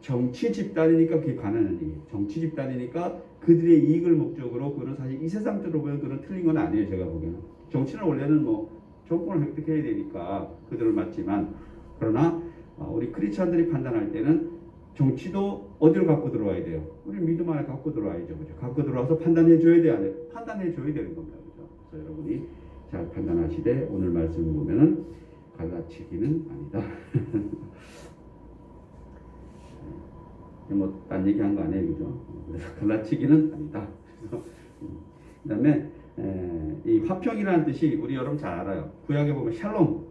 정치 집단이니까 그게 가난한 얘기예요. 정치 집단이니까 그들의 이익을 목적으로 그는 사실 이 세상적으로 보면 그는 틀린 건 아니에요, 제가 보기에는. 정치는 원래는 뭐 정권을 획득해야 되니까 그들을 맞지만 그러나 우리 크리스천들이 판단할 때는 정치도 어디로 갖고 들어와야 돼요? 우리 믿음 안에 갖고 들어와야죠, 그죠? 갖고 들어와서 판단해 줘야 돼요, 안 돼요? 판단해 줘야 되는 겁니다, 그죠? 그래서 여러분이 잘 판단하시되 오늘 말씀을 보면은 갈라치기는 아니다. 뭐 딴 얘기한 거 아니에요, 그죠? 그래서 갈라치기는 아니다. 그래서 그다음에 이 화평이라는 뜻이 우리 여러분 잘 알아요. 구약에 보면 샬롬,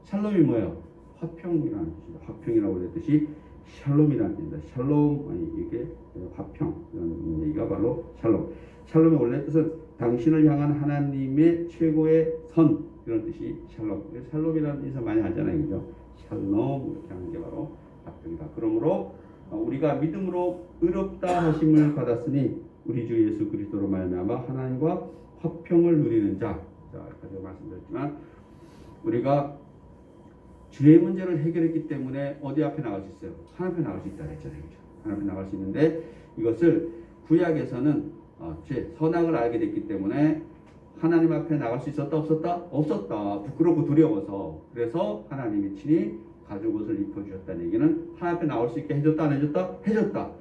샬롬이 뭐예요? 화평이라는 뜻입니다. 화평이라고 할 뜻이 샬롬이라는 뜻입니다. 샬롬 아니 이게 화평 이런 얘기가 바로 샬롬. 샬롬의 원래 뜻은 당신을 향한 하나님의 최고의 선 이런 뜻이 샬롬. 샬롬이라는 뜻을 많이 하잖아요, 그죠? 샬롬 이렇게 하는 게 바로 화평이다. 그러므로 우리가 믿음으로 의롭다 하심을 받았으니 우리 주 예수 그리스도로 말미암아 하나님과 화평을 누리는 자. 자, 아까 말씀드렸지만 우리가 죄의 문제를 해결했기 때문에 어디 앞에 나갈 수 있어요? 하나님 앞에 나갈 수 있다 했잖아요, 그죠? 하나님 앞에 나갈 수 있는데 이것을 구약에서는 선악을 알게 됐기 때문에 하나님 앞에 나갈 수 있었다 없었다? 없었다. 부끄럽고 두려워서. 그래서 하나님이 친히 가죽 옷을 입혀주셨다는 얘기는 하나님 앞에 나올 수 있게 해줬다 안 해줬다? 해줬다.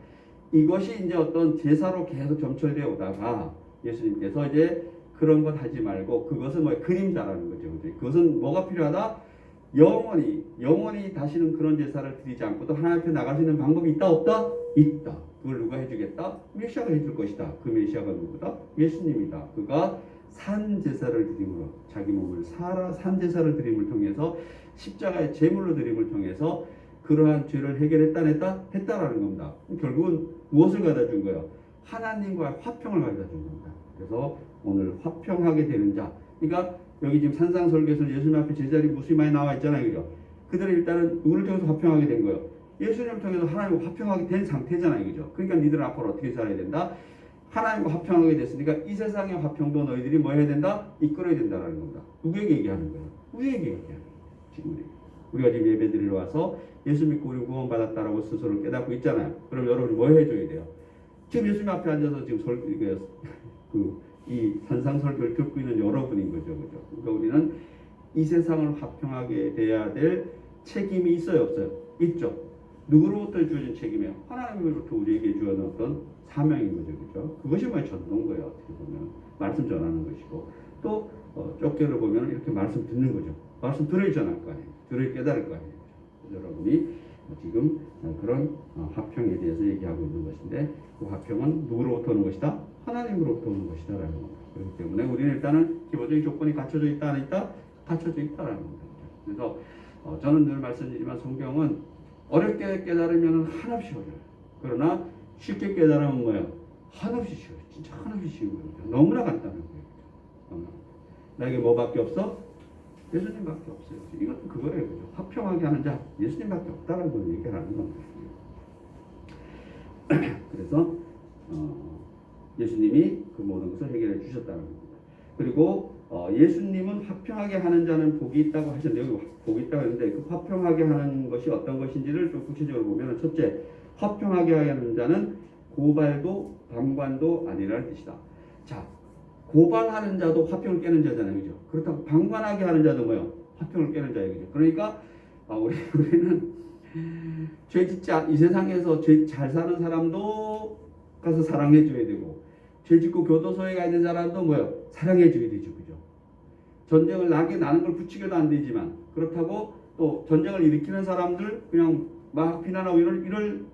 이것이 이제 어떤 제사로 계속 점철되어 오다가 예수님께서 이제 그런 것 하지 말고 그것은 뭐 그림자라는 거죠. 그것은 뭐가 필요하다? 영원히 다시는 그런 제사를 드리지 않고도 하나님 앞에 나갈 수 있는 방법이 있다 없다? 있다. 그걸 누가 해주겠다? 메시아가 해줄 것이다. 그 메시아가 누구다? 예수님이다. 그가 산 제사를 드림으로 자기 몸을 산 제사를 드림을 통해서 십자가의 제물로 드림을 통해서 그러한 죄를 해결했다 안 했다? 했다라는 겁니다. 결국은 무엇을 가져다 준 거예요? 하나님과 화평을 가져다 준 겁니다. 그래서 오늘 화평하게 되는 자. 그러니까 여기 지금 산상설교에서 예수님 앞에 제자들이 무수히 많이 나와 있잖아요, 그죠? 그들은 일단은 누구를 통해서 화평하게 된 거예요? 예수님을 통해서 하나님과 화평하게 된 상태잖아요, 그죠? 그러니까 니들은 앞으로 어떻게 살아야 된다? 하나님과 화평하게 됐으니까 이 세상의 화평도 너희들이 뭐 해야 된다? 이끌어야 된다라는 겁니다. 누구에게 얘기하는 거예요? 우리에게 얘기하는 거예요. 지금 우리가 지금 예배드리러 와서 예수 믿고 우리 구원받았다라고 스스로 깨닫고 있잖아요. 그럼 여러분이 뭐 해줘야 돼요? 지금 예수님 앞에 앉아서 지금 이 산상설교를 듣고 있는 여러분인 거죠, 그죠? 그러니까 우리는 이 세상을 화평하게 돼야 될 책임이 있어요, 없어요? 있죠. 누구로부터 주어진 책임이에요? 하나님으로부터 우리에게 주어진 어떤 사명인 거죠, 그죠? 그것이 뭐예요? 전도인 거예요, 어떻게 보면 말씀 전하는 것이고 또 쫓겨를 보면 이렇게 말씀 듣는 거죠. 말씀 들어야 전할 거 아니에요. 들어야 깨달을 거 아니에요. 여러분이 지금 그런 화평에 대해서 얘기하고 있는 것인데 그 화평은 누구로부터 오는 것이다? 하나님으로부터 오는 것이다 라는 겁니다. 그렇기 때문에 우리는 일단은 기본적인 조건이 갖춰져 있다 안 있다? 갖춰져 있다라는 겁니다. 그래서 저는 늘 말씀드리지만 성경은 어렵게 깨달으면 한없이 어려워요. 그러나 쉽게 깨달으면 뭐예요? 한없이 쉬워요. 진짜 한없이 쉬운 겁니다. 너무나 간단한 거예요. 나에게 뭐밖에 없어? 예수님밖에 없어요. 이것도 그거예요. 그죠? 화평하게 하는 자 예수님밖에 없다는 걸 얘기하는 겁니다. 그래서 예수님이 그 모든 것을 해결해 주셨다는 겁니다. 그리고 예수님은 화평하게 하는 자는 복이 있다고 하셨는데 여기 복이 있다고 했는데 그 화평하게 하는 것이 어떤 것인지를 좀 구체적으로 보면 첫째, 화평하게 하는 자는 고발도 방관도 아니라는 뜻이다. 자, 고발하는 자도 화평을 깨는 자잖아요, 그죠? 그렇다고 방관하게 하는 자도 뭐요? 화평을 깨는 자예요, 그죠? 그러니까 우리는 죄 짓지 이 세상에서 죄 잘 사는 사람도 가서 사랑해 줘야 되고 죄 짓고 교도소에 가 있는 사람도 뭐요? 사랑해 줘야 되죠, 그죠? 전쟁을 나는 걸 부추겨도 안 되지만 그렇다고 또 전쟁을 일으키는 사람들 그냥 막 비난하고 이럴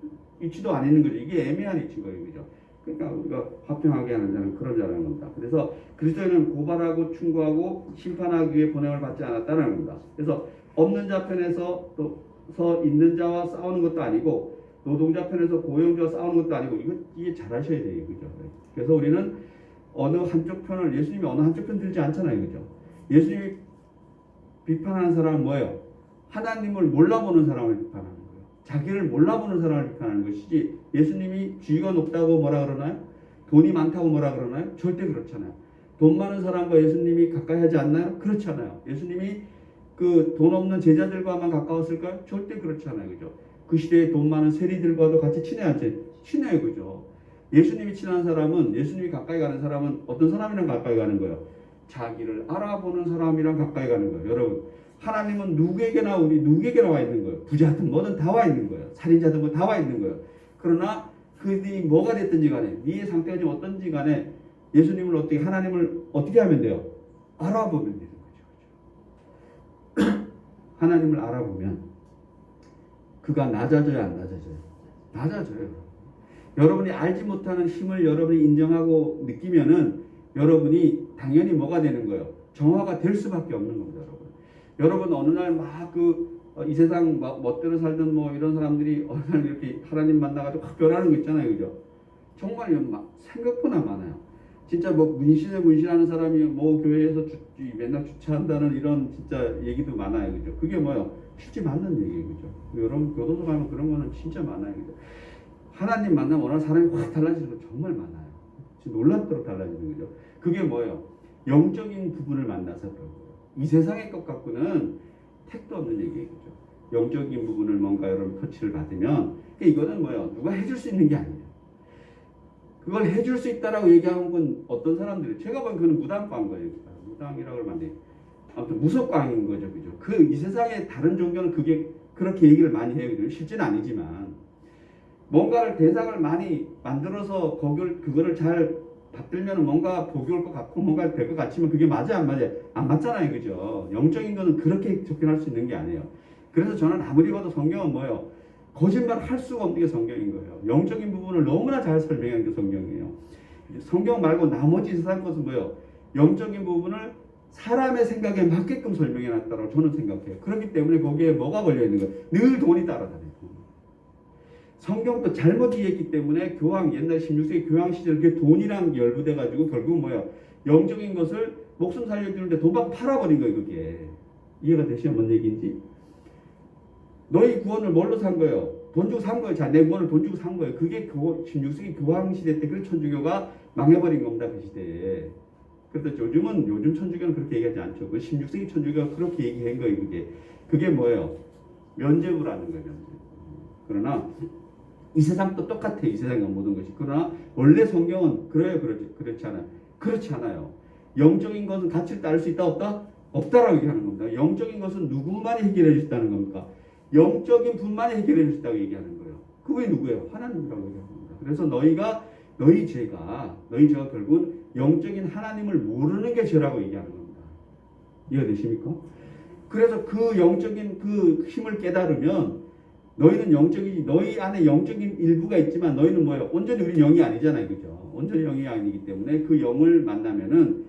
이치도 안 있는 거죠. 이게 애매한 이치인 거예요, 그죠? 그러니까 우리가 화평하게 하는 자는 그런 자라는 겁니다. 그래서 그리스도인은 고발하고 충고하고 심판하기 위해 보냄을 받지 않았다는 겁니다. 그래서 없는 자 편에서 또 서 있는 자와 싸우는 것도 아니고 노동자 편에서 고용주와 싸우는 것도 아니고 이게 잘하셔야 돼요, 그죠? 그래서 우리는 어느 한쪽 편을 예수님이 어느 한쪽 편 들지 않잖아요, 그죠? 예수님이 비판하는 사람은 뭐예요? 하나님을 몰라보는 사람을 비판하는 거예요. 자기를 몰라보는 사람을 비판하는 것이지 예수님이 지위가 높다고 뭐라 그러나요? 돈이 많다고 뭐라 그러나요? 절대 그렇잖아요. 돈 많은 사람과 예수님이 가까이 하지 않나요? 그렇지 않아요. 예수님이 그 돈 없는 제자들과만 가까웠을까요? 절대 그렇지 않아요. 그죠? 그 시대에 돈 많은 세리들과도 같이 친해야지. 친해요. 그죠? 예수님이 친한 사람은, 예수님이 가까이 가는 사람은 어떤 사람이랑 가까이 가는 거예요? 자기를 알아보는 사람이랑 가까이 가는 거예요. 여러분, 하나님은 누구에게나 와 있는 거예요. 부자든 뭐든 다 와 있는 거예요. 살인자든 뭐 다 와 있는 거예요. 그러나 그들이 뭐가 됐든지 간에, 네의 상태가 좀 어떤지 간에 예수님을 어떻게, 하나님을 어떻게 하면 돼요? 알아보면 되는 거죠. 하나님을 알아보면 그가 낮아져야 안 낮아져요? 낮아져요. 여러분이 알지 못하는 힘을 여러분이 인정하고 느끼면은 여러분이 당연히 뭐가 되는 거예요? 정화가 될 수밖에 없는 겁니다, 여러분. 여러분 어느 날 막 이 세상 멋대로 살던 뭐 이런 사람들이 어느 날 이렇게 하나님 만나가지고 확 변하는 거 있잖아요, 그죠? 정말 막 생각보다 많아요. 진짜 뭐 문신하는 사람이 뭐 교회에서 맨날 주차한다는 이런 진짜 얘기도 많아요, 그죠? 그게 뭐예요? 실제 맞는 얘기예요, 그죠? 여러분 교도소 가면 그런 거는 진짜 많아요, 그죠? 하나님 만나면 어느 사람이 확 달라지는 거 정말 많아요. 진짜 놀랍도록 달라지는 거죠. 그게 뭐예요? 영적인 부분을 만나서 그러고요. 이 세상의 것 갖고는 택도 없는 얘기예요, 그죠? 영적인 부분을 뭔가 여러분 터치를 받으면 이거는 뭐예요? 누가 해줄 수 있는 게 아니에요. 그걸 해줄 수 있다라고 얘기하는 건 어떤 사람들이, 제가 보기엔 그건 무당광 거예요. 무당이라고 하면 안 돼요. 아무튼 무속광인 거죠, 그죠? 이 세상의 다른 종교는 그렇게 얘기를 많이 해요, 그죠? 실제는 아니지만 뭔가를 대상을 많이 만들어서 그거를 잘 받들면 뭔가 복이 올 것 같고 뭔가 될 것 같지만 그게 맞아요, 안 맞아요? 안 맞잖아요, 그죠? 영적인 거는 그렇게 접근할 수 있는 게 아니에요. 그래서 저는 아무리 봐도 성경은 뭐예요? 거짓말 할 수가 없는 게 성경인 거예요. 영적인 부분을 너무나 잘 설명한 게 성경이에요. 성경 말고 나머지 세상 것은 뭐예요? 영적인 부분을 사람의 생각에 맞게끔 설명해 놨다고 저는 생각해요. 그렇기 때문에 거기에 뭐가 걸려 있는 거예요? 늘 돈이 따라다녀요. 성경도 잘못 이해했기 때문에 옛날 16세기 교황 시절 그게 돈이랑 열부돼 가지고 결국 뭐예요? 영적인 것을 목숨 살려주는데 돈 받고 팔아버린 거예요, 그게. 이해가 되시면 뭔 얘기인지? 너희 구원을 뭘로 산 거예요? 돈 주고 산 거예요. 자, 내 구원을 돈 주고 산 거예요. 그게 16세기 교황 시대 때 그 천주교가 망해버린 겁니다, 그 시대에. 그래서 요즘 천주교는 그렇게 얘기하지 않죠. 그 16세기 천주교가 그렇게 얘기한 거예요, 그게. 그게 뭐예요? 면죄부라는 거예요, 면죄부. 그러나 이 세상도 똑같아요. 이 세상의 모든 것이. 그러나 원래 성경은 그렇지 않아요. 그렇지 않아요. 영적인 것은 가치를 따를 수 있다 없다? 없다라고 얘기하는 겁니다. 영적인 것은 누구만이 해결해 주셨다는 겁니까? 영적인 분만이 해결해 주셨다고 얘기하는 거예요. 그분이 누구예요? 하나님이라고 얘기합니다. 그래서 너희 죄가 결국은 영적인 하나님을 모르는 게 죄라고 얘기하는 겁니다. 이해가 되십니까? 그래서 그 영적인 그 힘을 깨달으면 너희는 너희 안에 영적인 일부가 있지만 너희는 뭐예요? 온전히 우리 영이 아니잖아요, 그죠? 온전히 영이 아니기 때문에 그 영을 만나면은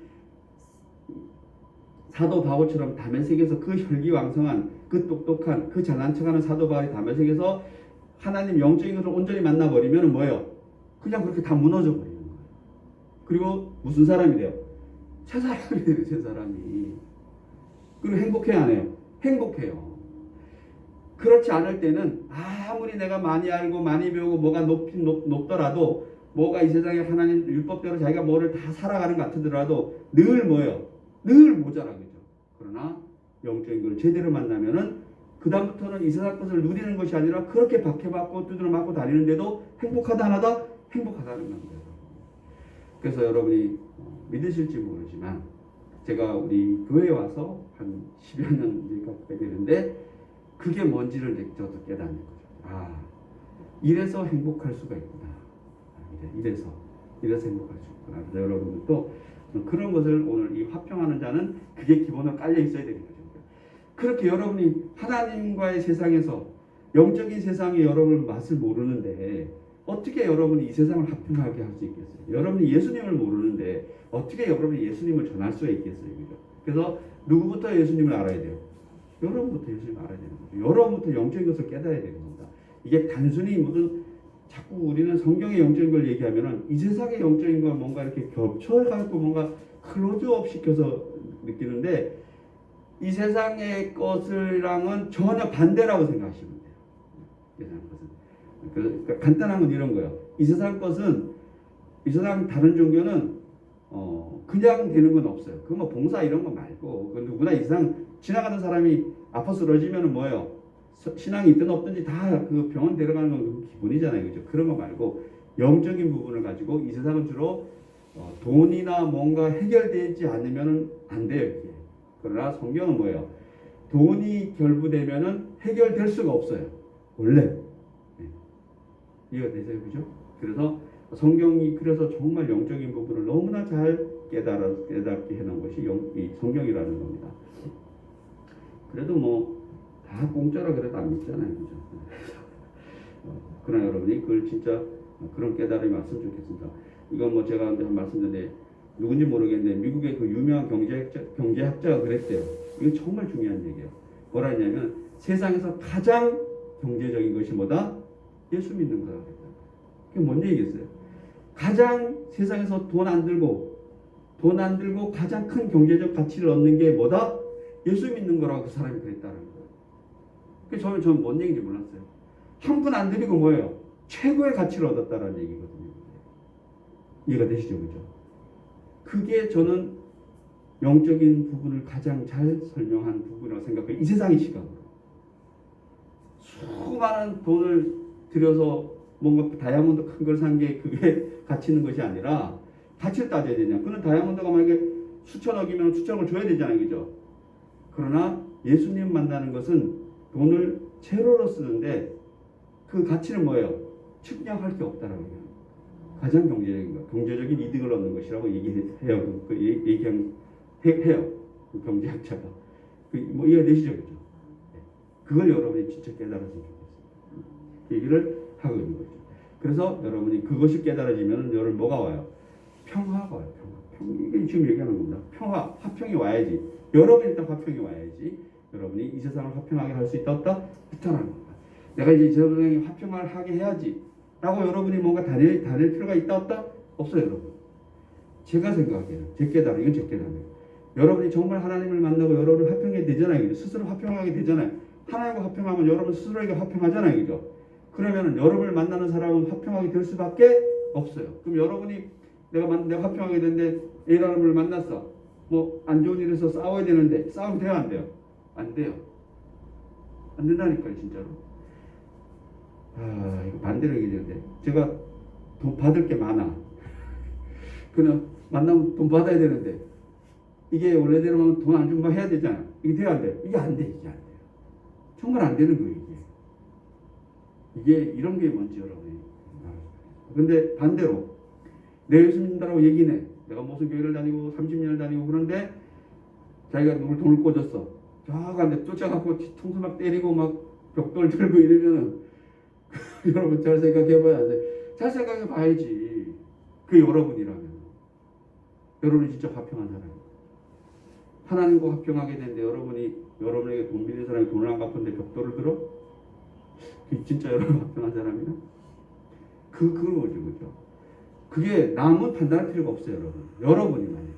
사도 바울처럼 다메섹에서 그 혈기왕성한, 그 똑똑한, 그 잘난 척하는 사도 바울이 다메섹에서 하나님 영적인 것을 온전히 만나버리면 뭐예요? 그냥 그렇게 다 무너져 버리는 거예요. 그리고 무슨 사람이 돼요? 새 사람이 돼요, 새 사람이. 그리고 행복해야 안 해요? 행복해요. 그렇지 않을 때는 아무리 내가 많이 알고 많이 배우고 뭐가 높더라도 뭐가 이 세상에 하나님 율법대로 자기가 뭐를 다 살아가는 것 같더라도 늘 뭐예요? 늘 모자라겠죠. 그러나 영적인 걸 제대로 만나면은 그다음부터는 이 세상 것을 누리는 것이 아니라 그렇게 박해받고 두드려 맞고 다니는데도 행복하다 하나다? 행복하다는 겁니다. 그래서 여러분이 믿으실지 모르지만 제가 우리 교회에 와서 한 10여 년 가까이 되는데 그게 뭔지를 저도 깨닫는 거죠. 이래서 행복할 수가 있구나. 이래서 행복할 수 있구나. 그래서 여러분들도 그런 것을 오늘 이 화평하는 자는 그게 기본으로 깔려 있어야 되는 거죠. 그렇게 여러분이 하나님과의 세상에서 영적인 세상에 여러분 맛을 모르는데 어떻게 여러분이 이 세상을 화평하게 할 수 있겠어요? 여러분이 예수님을 모르는데 어떻게 여러분이 예수님을 전할 수가 있겠어요? 그죠? 그래서 누구부터 예수님을 알아야 돼요? 여러분부터 예수님을 알아야 되는 거죠. 여러분부터 영적인 것을 깨달아야 되는 겁니다. 이게 단순히 무슨 자꾸 우리는 성경의 영적인 걸 얘기하면은 이 세상의 영적인 걸 뭔가 이렇게 겹쳐가지고 뭔가 클로즈업 시켜서 느끼는데 이 세상의 것이랑은 전혀 반대라고 생각하시면 돼요. 이 세상 것은. 그러니까 간단한 건 이런 거예요. 이 세상 것은 이 세상 다른 종교는 그냥 되는 건 없어요. 그 뭐 봉사 이런 거 말고 그 누구나 이 세상 지나가는 사람이 아파 쓰러지면은 뭐예요? 신앙이 있든 없든지 다 그 병원 데려가는 건 기본이잖아요. 그죠? 그런 거 말고 영적인 부분을 가지고 이 세상은 주로 돈이나 뭔가 해결되지 않으면 안 돼요. 이게. 그러나 성경은 뭐예요? 돈이 결부되면은 해결될 수가 없어요. 원래. 네. 이해가 되세요? 그죠? 그래서 성경이 그래서 정말 영적인 부분을 너무나 잘 깨닫게 해놓은 것이 이 성경이라는 겁니다. 그래도 뭐 다 공짜라 그래도 안 믿잖아요. 그죠? 그러나 여러분이 그걸 진짜 그런 깨달음이 왔으면 좋겠습니다. 이건 뭐 제가 한 말씀드렸는데 누군지 모르겠는데 미국의 그 유명한 경제학자가 그랬대요. 이거 정말 중요한 얘기예요. 뭐라 했냐면 세상에서 가장 경제적인 것이 뭐다? 예수 믿는 거라고 했다. 그게 뭔 얘기겠어요? 가장 세상에서 돈 안 들고 가장 큰 경제적 가치를 얻는 게 뭐다? 예수 믿는 거라고 그 사람이 그랬다는 거예요. 그래서 저는 뭔 얘기인지 몰랐어요. 한 푼 안 들이고 뭐예요? 최고의 가치를 얻었다는 얘기거든요. 이해가 되시죠? 그죠? 그게 저는 영적인 부분을 가장 잘 설명한 부분이라고 생각해요. 이 세상의 시각으로. 수많은 돈을 들여서 뭔가 다이아몬드 큰 걸 산 게 그게 가치 있는 것이 아니라 가치를 따져야 되냐. 그는 다이아몬드가 만약에 수천억이면 수천억을 줘야 되잖아요. 그죠? 그러나 예수님 만나는 것은 돈을 채로로 쓰는데 그 가치는 뭐예요? 측량할 게 없다라고 해요. 가장 경제적인 것, 경제적인 이득을 얻는 것이라고 얘기해요. 해요. 그 경제학자가. 뭐 이해되시죠? 그죠? 그걸 여러분이 진짜 깨달았으면 좋겠어요. 얘기를 하고 있는 거죠. 그래서 여러분이 그것이 깨달아지면 여러분 뭐가 와요? 평화가 와요. 이게 지금 얘기하는 겁니다. 평화, 화평이 와야지. 여러분이 일단 화평이 와야지. 여러분이 이 세상을 화평하게 할 수 있다 없다? 있다는 겁니다. 내가 이제 이 세상에 화평을 하게 해야지 라고 여러분이 뭔가 다닐 필요가 있다 없다? 없어요. 여러분. 제가 생각해요. 제 깨달음, 이건 제 깨달음이에요. 여러분이 정말 하나님을 만나고 여러분을 화평하게 되잖아요. 스스로 화평하게 되잖아요. 하나님과 화평하면 여러분 스스로에게 화평하잖아요. 그죠? 그러면 여러분을 만나는 사람은 화평하게 될 수밖에 없어요. 그럼 여러분이 내가 화평하게 됐는데 A라는 만났어. 뭐 안 좋은 일에서 싸워야 되는데 싸우면 돼요? 안 돼요? 안 돼요. 안 된다니까요. 진짜로. 이거 반대로 얘기되는데 제가 돈 받을 게 많아. 그냥 만나면 돈 받아야 되는데 이게 원래대로면 돈 안 주면 해야 되잖아요. 이게 돼야 안 돼요? 이게 안 돼. 이게 안 돼요. 정말 안 되는 거예요. 이게 이런 게 뭔지 여러분이. 근데 반대로 내 예수 믿는다고 얘기네. 내가 무슨 교회를 다니고 30년을 다니고 그런데 자기가 누굴 돈을 꽂았어. 저간데 쫓아가고 뒤통수 막 때리고 막 벽돌 들고 이러면은 여러분 잘 생각해봐야 돼. 잘 생각해봐야지. 그 여러분이라면. 여러분이 진짜 화평한 사람이에요. 하나님과 화평하게 되는데 여러분에게 돈 빌린 사람이 돈을 안 갚았는데 벽돌을 들어? 그게 진짜 여러분 화평한 사람이야? 그건 뭐죠, 그죠? 그게 남은 판단할 필요가 없어요, 여러분. 여러분이 만약에.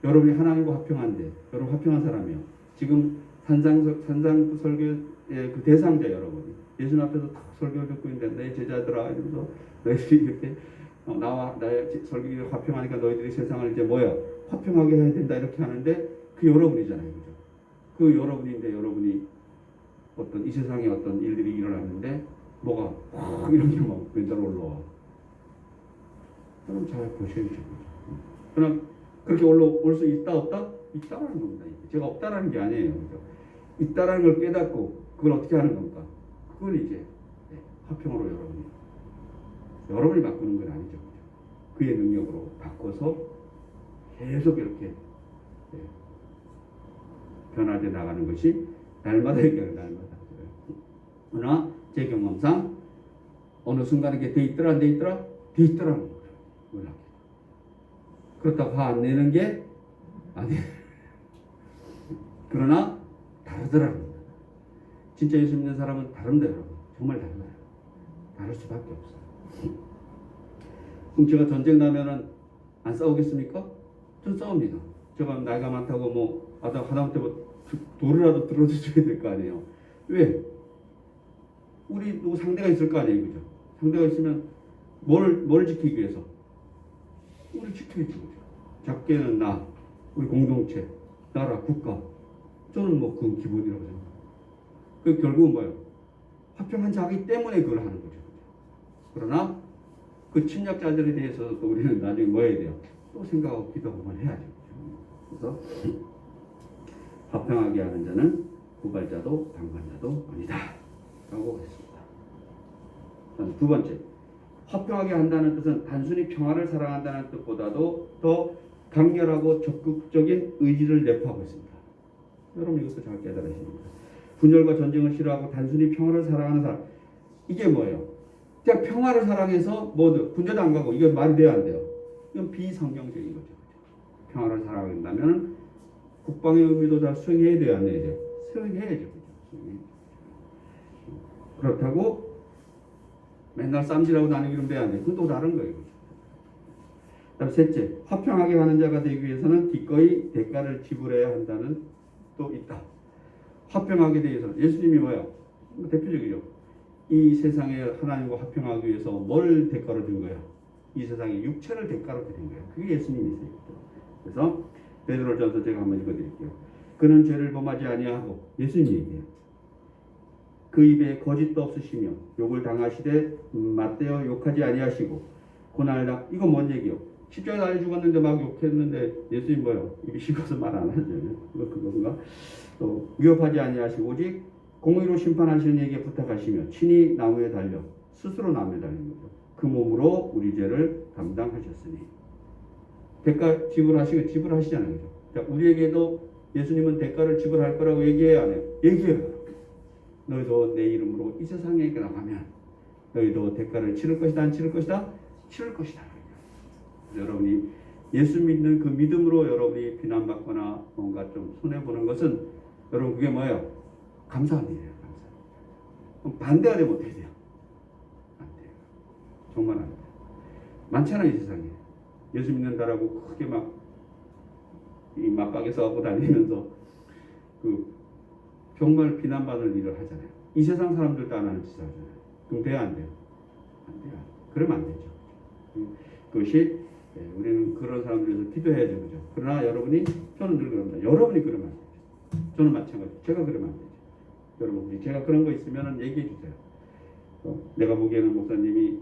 여러분이 하나님과 화평한데, 여러분 화평한 사람이요. 지금 산상 설교의 그 대상자 여러분이. 예수님 앞에서 딱 설교를 듣고 있는데, 내 제자들아, 이러면서 너희들이 이렇게 나와 나의 설교가 화평하니까 너희들이 세상을 이제 뭐야? 화평하게 해야 된다 이렇게 하는데 그 여러분이잖아요. 그죠? 그 여러분인데 여러분이 어떤 이 세상에 어떤 일들이 일어났는데 뭐가 확 이렇게 막 왼쪽 올라와. 그럼 잘 보셔야죠. 그럼 그렇게 올라올 수 있다 없다? 있다라는 겁니다. 제가 없다라는 게 아니에요. 그죠? 있다라는 걸 깨닫고 그걸 어떻게 하는 겁니까? 그걸 이제 화평으로 여러분이 바꾸는 건 아니죠. 그죠? 그의 능력으로 바꿔서 계속 이렇게 변화돼 나가는 것이 날마다 해결 날마다. 그러나 제 경험상 어느 순간에 이게 돼 있더라 안 돼 있더라? 돼 있더라는 거예요. 몰라. 그렇다고 화 안 내는 게 아니에요. 그러나 다르더라고요. 진짜 예수 믿는 사람은 다릅니다, 여러분. 정말 달라요. 다를 수밖에 없어요. 그럼 제가 전쟁 나면은 안 싸우겠습니까? 전 싸웁니다. 제가 나이가 많다고 뭐 하다못해 뭐 돌이라도 들어줘야 될 거 아니에요. 왜? 우리 누구 상대가 있을 거 아니에요, 그죠? 상대가 있으면 뭘 지키기 위해서? 우리 지켜야죠, 그죠? 작게는 나, 우리 공동체, 나라, 국가. 저는 뭐 그건 기본이라고 생각해요. 그 결국은 뭐예요? 화평한 자기 때문에 그걸 하는 거죠. 그러나 그 침략자들에 대해서도 또 우리는 나중에 뭐 해야 돼요? 또 생각하고 기도하고 해야죠. 그래서 화평하게 하는 자는 고발자도 방관자도 아니다 라고 했습니다. 두 번째, 화평하게 한다는 뜻은 단순히 평화를 사랑한다는 뜻보다도 더 강렬하고 적극적인 의지를 내포하고 있습니다. 여러분 이것도 잘 깨달으셔야 됩니다. 분열과 전쟁을 싫어하고 단순히 평화를 사랑하는 사람, 이게 뭐예요? 그냥 평화를 사랑해서 모두 분열도 안 가고, 이게 말이 돼야 안 돼요? 이건 비성경적인 거죠. 평화를 사랑한다면 국방의 의미도 다 수행해야 돼야 안 돼요? 수행해야죠. 그렇다고 맨날 쌈질하고 다니기는 돼야 안 돼요. 그건 또 다른 거예요. 그다음 셋째, 화평하게 하는 자가 되기 위해서는 기꺼이 대가를 지불해야 한다는 또 있다. 화평하게 되기 위해서는 예수님이 뭐야? 대표적이죠. 이 세상에 하나님과 화평하기 위해서 뭘 대가로 준 거야? 이 세상에 육체를 대가로 드린 거야. 그게 예수님이세요. 그래서 베드로전서 제가 한번 읽어드릴게요. 그는 죄를 범하지 아니하고, 예수님이 얘기해요. 그 입에 거짓도 없으시며 욕을 당하시되 맞대어 욕하지 아니하시고 고난을 당, 이건 뭔 얘기요? 십자가에 달려 죽었는데 막 욕했는데 예수님 뭐요? 입이 식어서 말 안 하죠. 그건가? 또 위협하지 아니하시고 오직 공의로 심판하시는 이에게 부탁하시며 친히 나무에 달려 스스로 나무에 달린 거죠. 그 몸으로 우리 죄를 담당하셨으니 대가 지불하시잖아요. 그죠? 자, 우리에게도 예수님은 대가를 지불할 거라고 얘기해요, 안 해요? 얘기해요. 너희도 내 이름으로 이 세상에 나가면 너희도 대가를 치를 것이다, 안 치를 것이다? 치를 것이다. 여러분이 예수 믿는 그 믿음으로 여러분이 비난받거나 뭔가 좀 손해보는 것은 여러분 그게 뭐예요? 감사한 일이에요. 감사. 반대가 되면 어떻게 돼요? 안 돼요. 정말 안 돼요. 많잖아요, 이 세상에. 예수 믿는다라고 크게 막 이 맞박에 싸우고 다니면서 그 정말 비난받을 일을 하잖아요. 이 세상 사람들도 안 하는 짓을 하잖아요. 그럼 돼야 안 돼요? 안 돼요. 그러면 안 되죠. 그것이 우리는 그런 사람들을 위해서 기도해야죠. 그죠? 그러나 여러분이, 저는 늘 그럽니다. 여러분이 그러면 안 되죠. 저는 마찬가지로 제가 그러면 안 되죠. 여러분, 제가 그런 거 있으면 얘기해 주세요. 내가 보기에는 목사님이라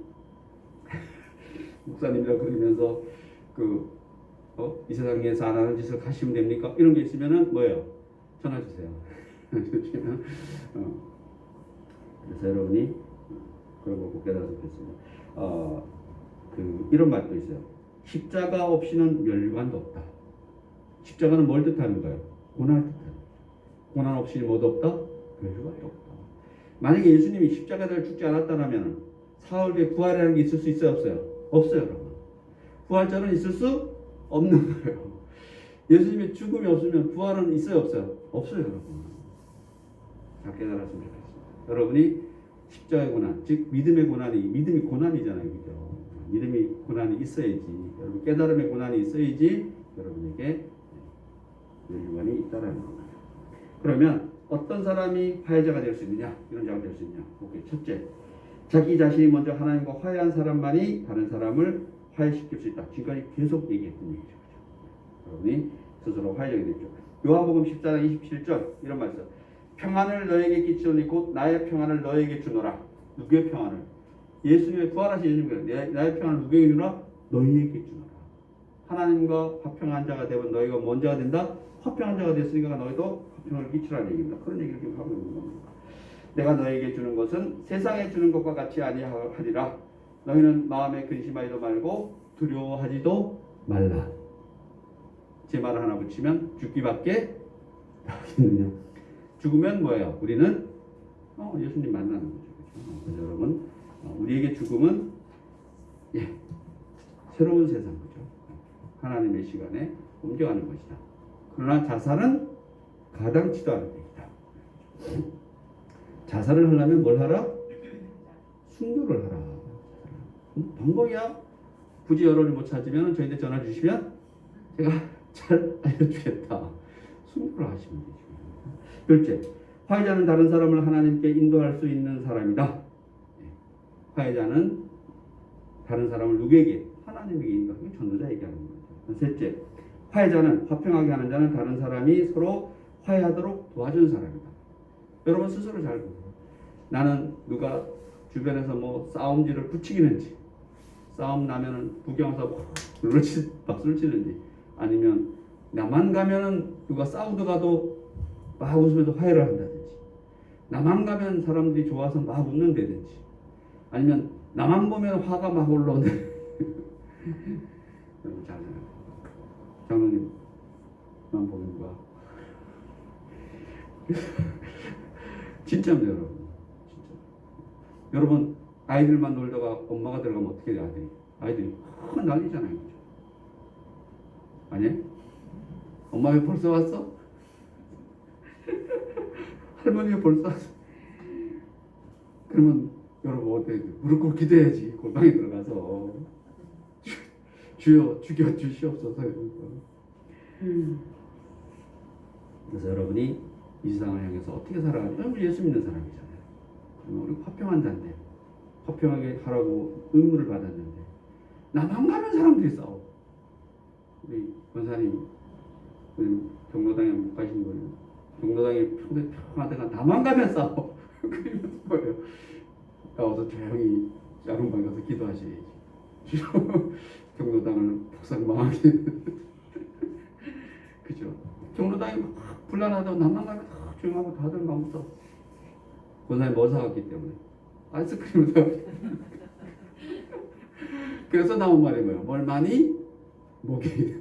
그러면서 이 세상에서 안 하는 짓을 가시면 됩니까? 이런 게 있으면은 뭐예요? 전화 주세요. 그래서 여러분이 그런 거 꼭 깨달았으면 좋겠습니다. 이런 말도 있어요. 십자가 없이는 멸류관도 없다. 십자가는 뭘 뜻하는 거예요? 고난을 뜻하는 거예요. 고난 없이 뭐도 없다? 멸류관도 없다. 만약에 예수님이 십자가를 죽지 않았다면 사흘 뒤에 부활이라는 게 있을 수 있어요, 없어요? 없어요, 여러분. 부활자는 있을 수 없는 거예요. 예수님의 죽음이 없으면 부활은 있어요, 없어요? 없어요, 여러분. 잘 깨달았으면 좋겠습니다. 여러분이 십자가의 고난, 즉 믿음이 고난이잖아요, 그죠? 믿음이 고난이 있어야지, 여러분 깨달음의 고난이 있어야지 여러분에게 멸류관이 있다라는 겁니다. 그러면 어떤 사람이 화해자가 될 수 있느냐, 이런 자가 될 수 있느냐? 오케이. 첫째, 자기 자신이 먼저 하나님과 화해한 사람만이 다른 사람을 화해시킬 수 있다. 지금까지 계속 얘기했던 얘기죠. 여러분이 스스로 화해자가 됐죠. 요한복음 14장 27절 이런 말씀. 평안을 너에게 끼치노니 곧 나의 평안을 너에게 주노라. 누구의 평안을? 예수님의 부활하신 예수님께서 나의 평안을 누구에게 주노라? 너희에게 주노라. 하나님과 화평한 자가 되면 너희가 뭔 자가 된다? 화평한 자가 됐으니까 너희도 화평을 끼치라는 얘기입니다. 그런 얘기를 지금 하고 있는 겁니다. 내가 너에게 주는 것은 세상에 주는 것과 같이 아니하리라. 너희는 마음에 근심하지도 말고 두려워하지도 말라. 제 말을 하나 붙이면 죽기밖에 없겠느냐. 죽으면 뭐예요? 우리는 예수님 만나는 거죠. 그래서 여러분, 우리에게 죽음은 새로운 세상 거죠. 하나님의 시간에 옮겨가는 것이다. 그러나 자살은 가당치도 않은 것이다. 자살을 하려면 뭘 하라? 순교를 하라. 방법이야. 굳이 여론을 못 찾으면 저희한테 전화 주시면 제가 잘 알려주겠다. 순교를 하시면 되죠. 둘째, 화해자는 다른 사람을 하나님께 인도할 수 있는 사람이다. 화해자는 다른 사람을 누구에게? 하나님에게 인도하는 게 전도자 얘기하는 거죠. 셋째, 화해자는 화평하게 하는 자는 다른 사람이 서로 화해하도록 도와주는 사람이다. 여러분 스스로 잘 보세요. 나는 누가 주변에서 뭐 싸움질을 부추기는지, 싸움 나면은 구경해서 박수를 치는지, 아니면 나만 가면은 누가 싸우다가도 막 웃으면서 화해를 한다든지, 나만 가면 사람들이 좋아서 막 웃는다든지, 아니면 나만 보면 화가 막 올라오는. 여러분 잘 생각해요. 장로님만 보는 거야. 진짜입니다, 여러분. 진짜. 여러분 아이들만 놀다가 엄마가 들어가면 어떻게 돼요, 아이들이 큰 난리잖아요, 그죠? 아니? 엄마 왜 벌써 왔어? 할머니가 벌써 왔어? 그러면 여러분 어때? 무릎 꿇고 기도해야지. 골방에 들어가서 주여 죽여 주시옵소서. 그래서 여러분이 이 세상을 향해서 어떻게 살아가냐? 우리 예수 믿는 사람이잖아요. 그러면 우리 화평한 자인데, 화평하게 하라고 의무를 받았는데 나만 가면 사람들이 싸워. 우리 권사님 경로당에 못 가신 분은 경로당에 평소에 평화되가 나만 가면 싸워. 그러면 뭐예요? 어서 조용히 작은 방 가서 기도하셔야지. 경로당을 폭삭망하게. 그죠? 경로당이 막 불안하다고 나만 가면 조용하고 다들 막 웃어. 권사님 뭐 사왔기 때문에 아이스크림을 사왔기 때문에. 그래서 나온 말이 뭐예요? 뭘 많이 먹이.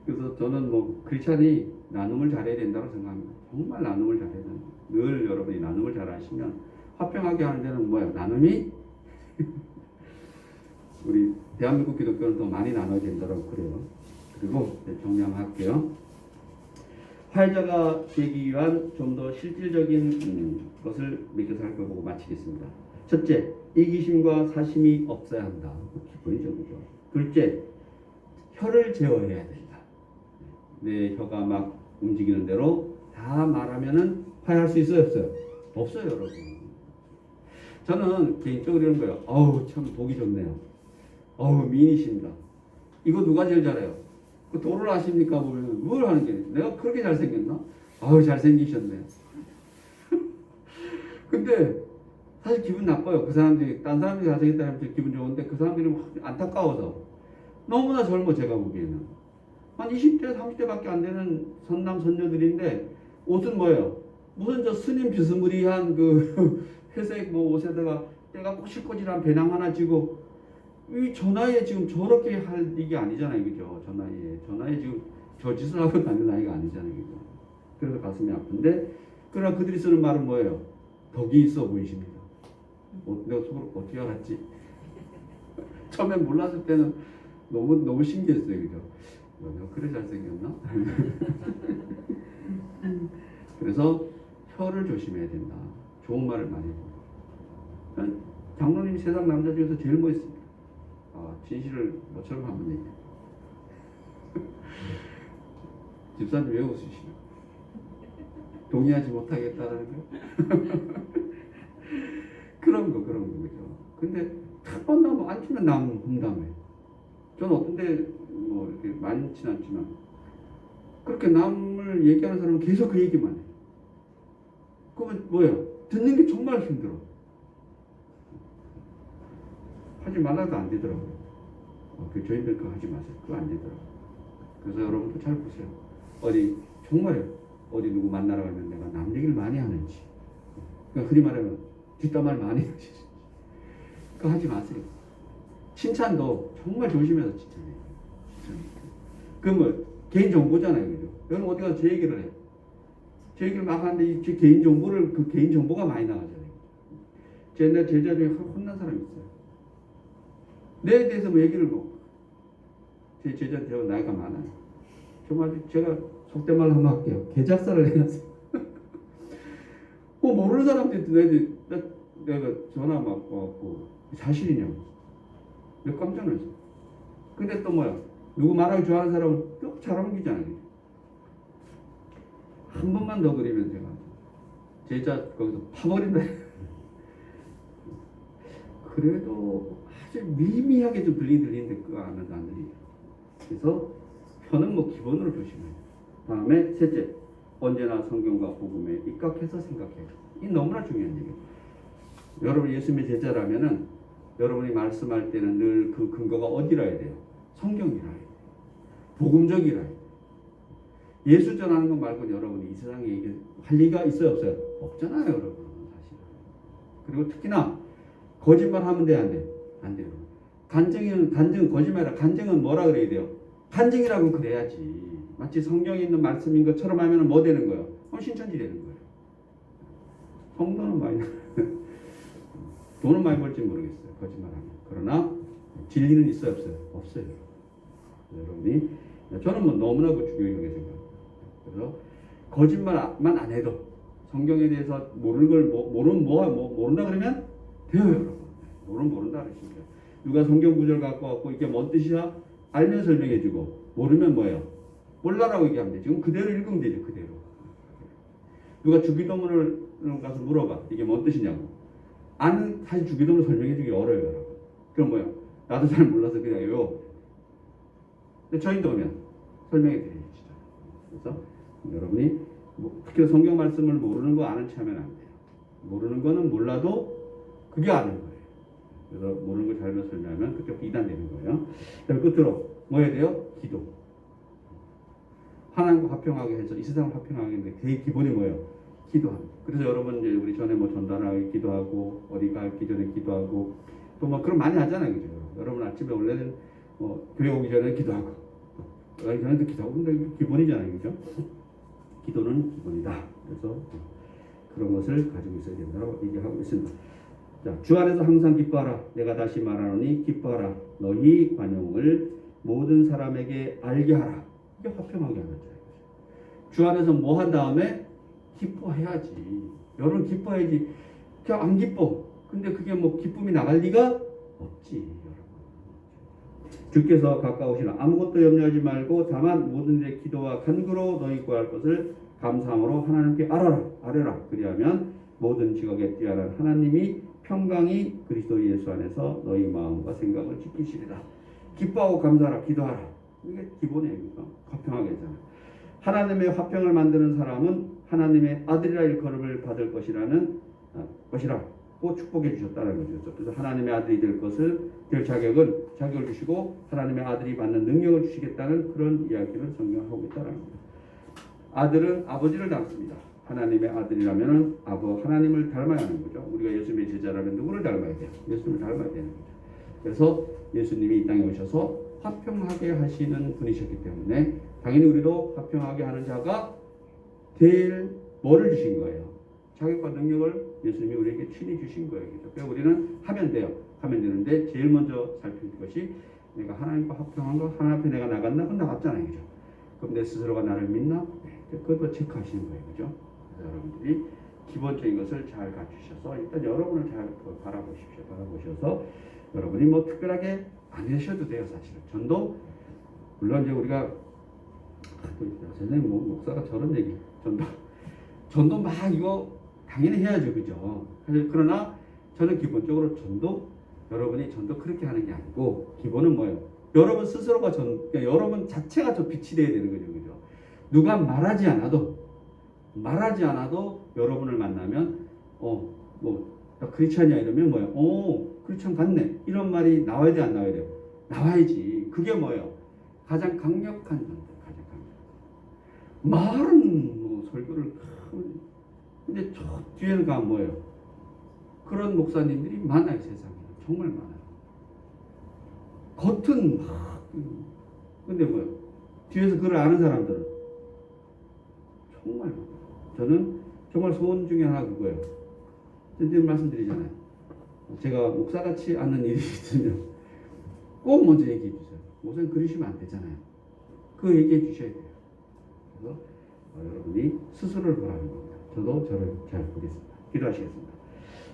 그래서 저는 뭐 크리스찬이 나눔을 잘해야 된다고 생각합니다. 정말 나눔을 잘해야 된다. 늘 여러분이 나눔을 잘 하시면 화평하게 하는 데는 뭐예요? 나눔이 우리 대한민국 기독교는 더 많이 나눠야 된다고 그래요. 그리고 정리할게요. 화해자가 되기 위한 좀 더 실질적인 것을 몇 개 살펴보고 마치겠습니다. 첫째, 이기심과 사심이 없어야 한다. 기본이죠, 그죠? 둘째, 혀를 제어해야 된다. 내 혀가 막 움직이는 대로 다 말하면은 화해할 수 있어요, 없어요? 없어요, 여러분. 저는 개인적으로 이런 거예요. 어우, 참 보기 좋네요. 어우, 미인이십니다. 이거 누가 제일 잘해요? 그 도를 아십니까? 보면 뭘 하는 게 내가 그렇게 잘생겼나? 아우, 잘생기셨네. 근데 사실 기분 나빠요. 그 사람들이 딴 사람들이 잘생겼다면 기분 좋은데 그 사람들이 막 안타까워서. 너무나 젊어, 제가 보기에는 한 20대 30대밖에 안 되는 선남 선녀들인데 옷은 뭐예요? 무슨 저 스님 비스무리한 그 회색 뭐 옷에다가 때가 꼬실꼬실한 배낭 하나 쥐고, 이 저 나이에 지금 저렇게 할 이게 아니잖아요, 그죠? 저 나이에 지금 저 짓을 하고 다니는 나이가 아니잖아요, 그죠? 그래서 가슴이 아픈데, 그러나 그들이 쓰는 말은 뭐예요? 덕이 있어 보이십니다. 내가 속으로 어떻게 알았지? 처음에 몰랐을 때는 너무 신기했어요, 그죠? 내가 그래 잘생겼나? 그래서 혀를 조심해야 된다. 좋은 말을 많이 해요. 장로님이 세상 남자 중에서 제일 멋있습니다. 진실을 뭐처럼 하면 얘기해. 집사님 왜 웃으시나? 동의하지 못하겠다라는 거? 그런 거, 그죠? 근데 탁 만나면 안 치면 남 험담해. 저는 어떤데 뭐 이렇게 많지는 않지만 그렇게 남을 얘기하는 사람은 계속 그 얘기만 해. 그러면 뭐예요? 듣는 게 정말 힘들어. 하지 말라도 안 되더라고요. 저희들 그거 하지 마세요. 그거 안 되더라고요. 그래서 여러분도 잘 보세요. 정말요. 어디 누구 만나러 가면 내가 남 얘기를 많이 하는지. 그러니까 흔히 말하면 뒷담화를 많이 하시지. 그거 하지 마세요. 칭찬도 정말 조심해서 칭찬해요. 그건 개인정보잖아요, 그죠? 여러분 어디 가서 제 얘기를 해. 제 얘기를 막 하는데 제 개인정보를, 그 개인정보가 많이 나가잖아요. 제 옛날 제자 중에 혼난 사람이 있어요. 내에 대해서 뭐 얘기를 제 제자한테 나이가 많아요. 정말 제가 속된 말로 한번 할게요. 개작사를 해놨어요. 뭐 모르는 사람한테 내가 전화 막 와갖고 사실이냐고. 내가 깜짝 놀랐어. 근데 또 뭐야? 누구 말하기 좋아하는 사람은 또 잘 옮기잖아요. 한 번만 더 그리면 제가 제자 거기서 파버린다. 그래도 아주 미미하게 좀 들리는데 그거 안 들리죠. 그래서 편은 뭐 기본으로 조심해요. 다음에 셋째, 언제나 성경과 복음에 입각해서 생각해요. 이 너무나 중요한 얘기예요. 여러분이 예수님의 제자라면은 여러분이 말씀할 때는 늘 그 근거가 어디라 해야 돼요? 성경이라 해야 돼요. 복음적이라 해야 돼요. 예수 전하는 것 말고는 여러분이 이 세상에 이게 할 리가 있어요, 없어요? 없잖아요, 여러분. 사실. 그리고 특히나 거짓말 하면 돼, 안 돼? 안 돼요. 간증은 거짓말이라. 간증은 뭐라 그래야 돼요? 간증이라고 그래야지. 마치 성경에 있는 말씀인 것처럼 하면 뭐 되는 거예요? 신천지 되는 거예요. 성도는 많이 돈은 많이 벌지 모르겠어요. 거짓말하면. 그러나 진리는 있어요, 없어요? 없어요. 여러분이 저는 뭐 너무나 중요하게 생각합니다. 그래서 거짓말만 안 해도 성경에 대해서 모르는 걸 모른다 그러면 돼요, 여러분. 모른다 그러시니까. 누가 성경 구절 갖고 왔고 이게 뭔 뜻이야? 알면 설명해주고 모르면 뭐예요? 몰라라고 얘기하면 돼. 지금 그대로 읽으면 되죠, 그대로. 누가 주기도문을 가서 물어봐. 이게 뭔 뜻이냐고. 아는 사실 주기도문 설명해주기 어려워요, 여러분. 그럼 뭐야? 나도 잘 몰라서 그냥 외워. 근데 저희도 오면 설명해 드리죠. 그래서 여러분이 특히 성경 말씀을 모르는 거 아는 체 하면 안 돼요. 모르는 거는 몰라도 그게 아는 거예요. 그래서 모르는 걸 잘못 설명하면 그쪽 이단되는 거예요. 그럼 끝으로 뭐 해야 돼요? 기도. 하나님과 화평하게 해서 이 세상을 화평하게 했는데 그 기본이 뭐예요? 기도합니다. 그래서 여러분 이제 우리 전에 뭐 전달하기 기도하고 어디 가기 전에 기도하고 또 뭐 그런 많이 하잖아요, 그죠? 여러분 아침에 원래는 교회 오기 전에 기도하고 가기 전에도 기도하고 근데 기본이잖아요, 그죠? 기도는 기본이다. 그래서 그런 것을 가지고 있어야 된다고 얘기하고 있습니다. 자, 주 안에서 항상 기뻐하라. 내가 다시 말하노니 기뻐하라. 너희 관용을 모든 사람에게 알게 하라. 이게 화평하게 하는 자예요. 주 안에서 뭐 한 다음에 기뻐해야지. 여러분 기뻐해야지. 그냥 안 기뻐. 근데 그게 뭐 기쁨이 나갈 리가 없지, 여러분. 주께서 가까우시나 아무것도 염려하지 말고 다만 모든 일에 기도와 간구로 너희 구할 것을 감사함으로 하나님께 아뢰라. 그리하면 모든 지각에 뛰어난 하나님이 평강이 그리스도 예수 안에서 너희 마음과 생각을 지키시리라. 기뻐하고 감사하라. 기도하라. 이게 기본이에요. 화평하게 하잖아요. 하나님의 화평을 만드는 사람은 하나님의 아들이라 일컬음을 받을 것이라고 축복해 주셨다는 거죠. 그래서 하나님의 아들이 될 자격을 주시고 하나님의 아들이 받는 능력을 주시겠다는 그런 이야기를 성경하고 있다는 겁니다. 아들은 아버지를 닮습니다. 하나님의 아들이라면 하나님을 닮아야 하는 거죠. 우리가 예수님의 제자라면 누구를 닮아야 돼요? 예수님을 닮아야 되는 거죠. 그래서 예수님이 이 땅에 오셔서 화평하게 하시는 분이셨기 때문에 당연히 우리도 화평하게 하는 자가 될 뭐를 주신 거예요. 자격과 능력을 예수님이 우리에게 친히 주신 거예요. 그래서 우리는 하면 돼요. 하면 되는데 제일 먼저 살필 것이 내가 하나님과 화평한 거 하나님 앞에 내가 나갔나? 그건 나갔잖아요. 그죠? 그럼 내 스스로가 나를 믿나? 네, 그것도 체크하시는 거예요. 그죠? 그래서 여러분들이 기본적인 것을 잘 갖추셔서 일단 여러분을 잘 바라보셔서 여러분이 뭐 특별하게 안 하셔도 돼요. 사실은 전도 물론 이제 우리가 선생님 목사가 저런 얘기 전도 막 이거 당연히 해야죠. 그죠? 그러나 저는 기본적으로 여러분이 전도 그렇게 하는 게 아니고 기본은 뭐예요? 여러분 스스로가 그러니까 여러분 자체가 저 빛이 돼야 되는 거죠. 그죠? 누가 말하지 않아도 여러분을 만나면 나 크리스찬이야 이러면 뭐예요? 크리스찬 같네. 이런 말이 나와야 돼, 안 나와야 돼요? 나와야지. 그게 뭐예요? 가장 강력한 전도. 말은 뭐 설교를 근데 저 뒤에는 가면 뭐예요? 그런 목사님들이 많아요. 세상에. 정말 많아요. 겉은 막 근데 뭐예요? 뒤에서 그걸 아는 사람들은 정말 많아요. 저는 정말 소원 중에 하나 그거예요. 늘 말씀드리잖아요. 제가 목사같이 아는 일이 있으면 꼭 먼저 얘기해 주세요. 목사님 그러시면 안 되잖아요. 그거 얘기해 주셔야 돼요. 그래서 여러분이 스스로를 보라는 겁니다. 저도 저를 잘 보겠습니다. 기도하시겠습니다.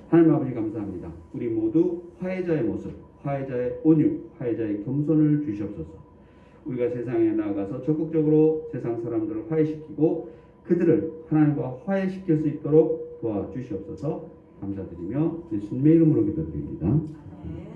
하나님 아버지 감사합니다. 우리 모두 화해자의 모습, 화해자의 온유, 화해자의 겸손을 주시옵소서. 우리가 세상에 나아가서 적극적으로 세상 사람들을 화해시키고 그들을 하나님과 화해시킬 수 있도록 도와주시옵소서. 감사드리며 예수님의 이름으로 기도드립니다. 네.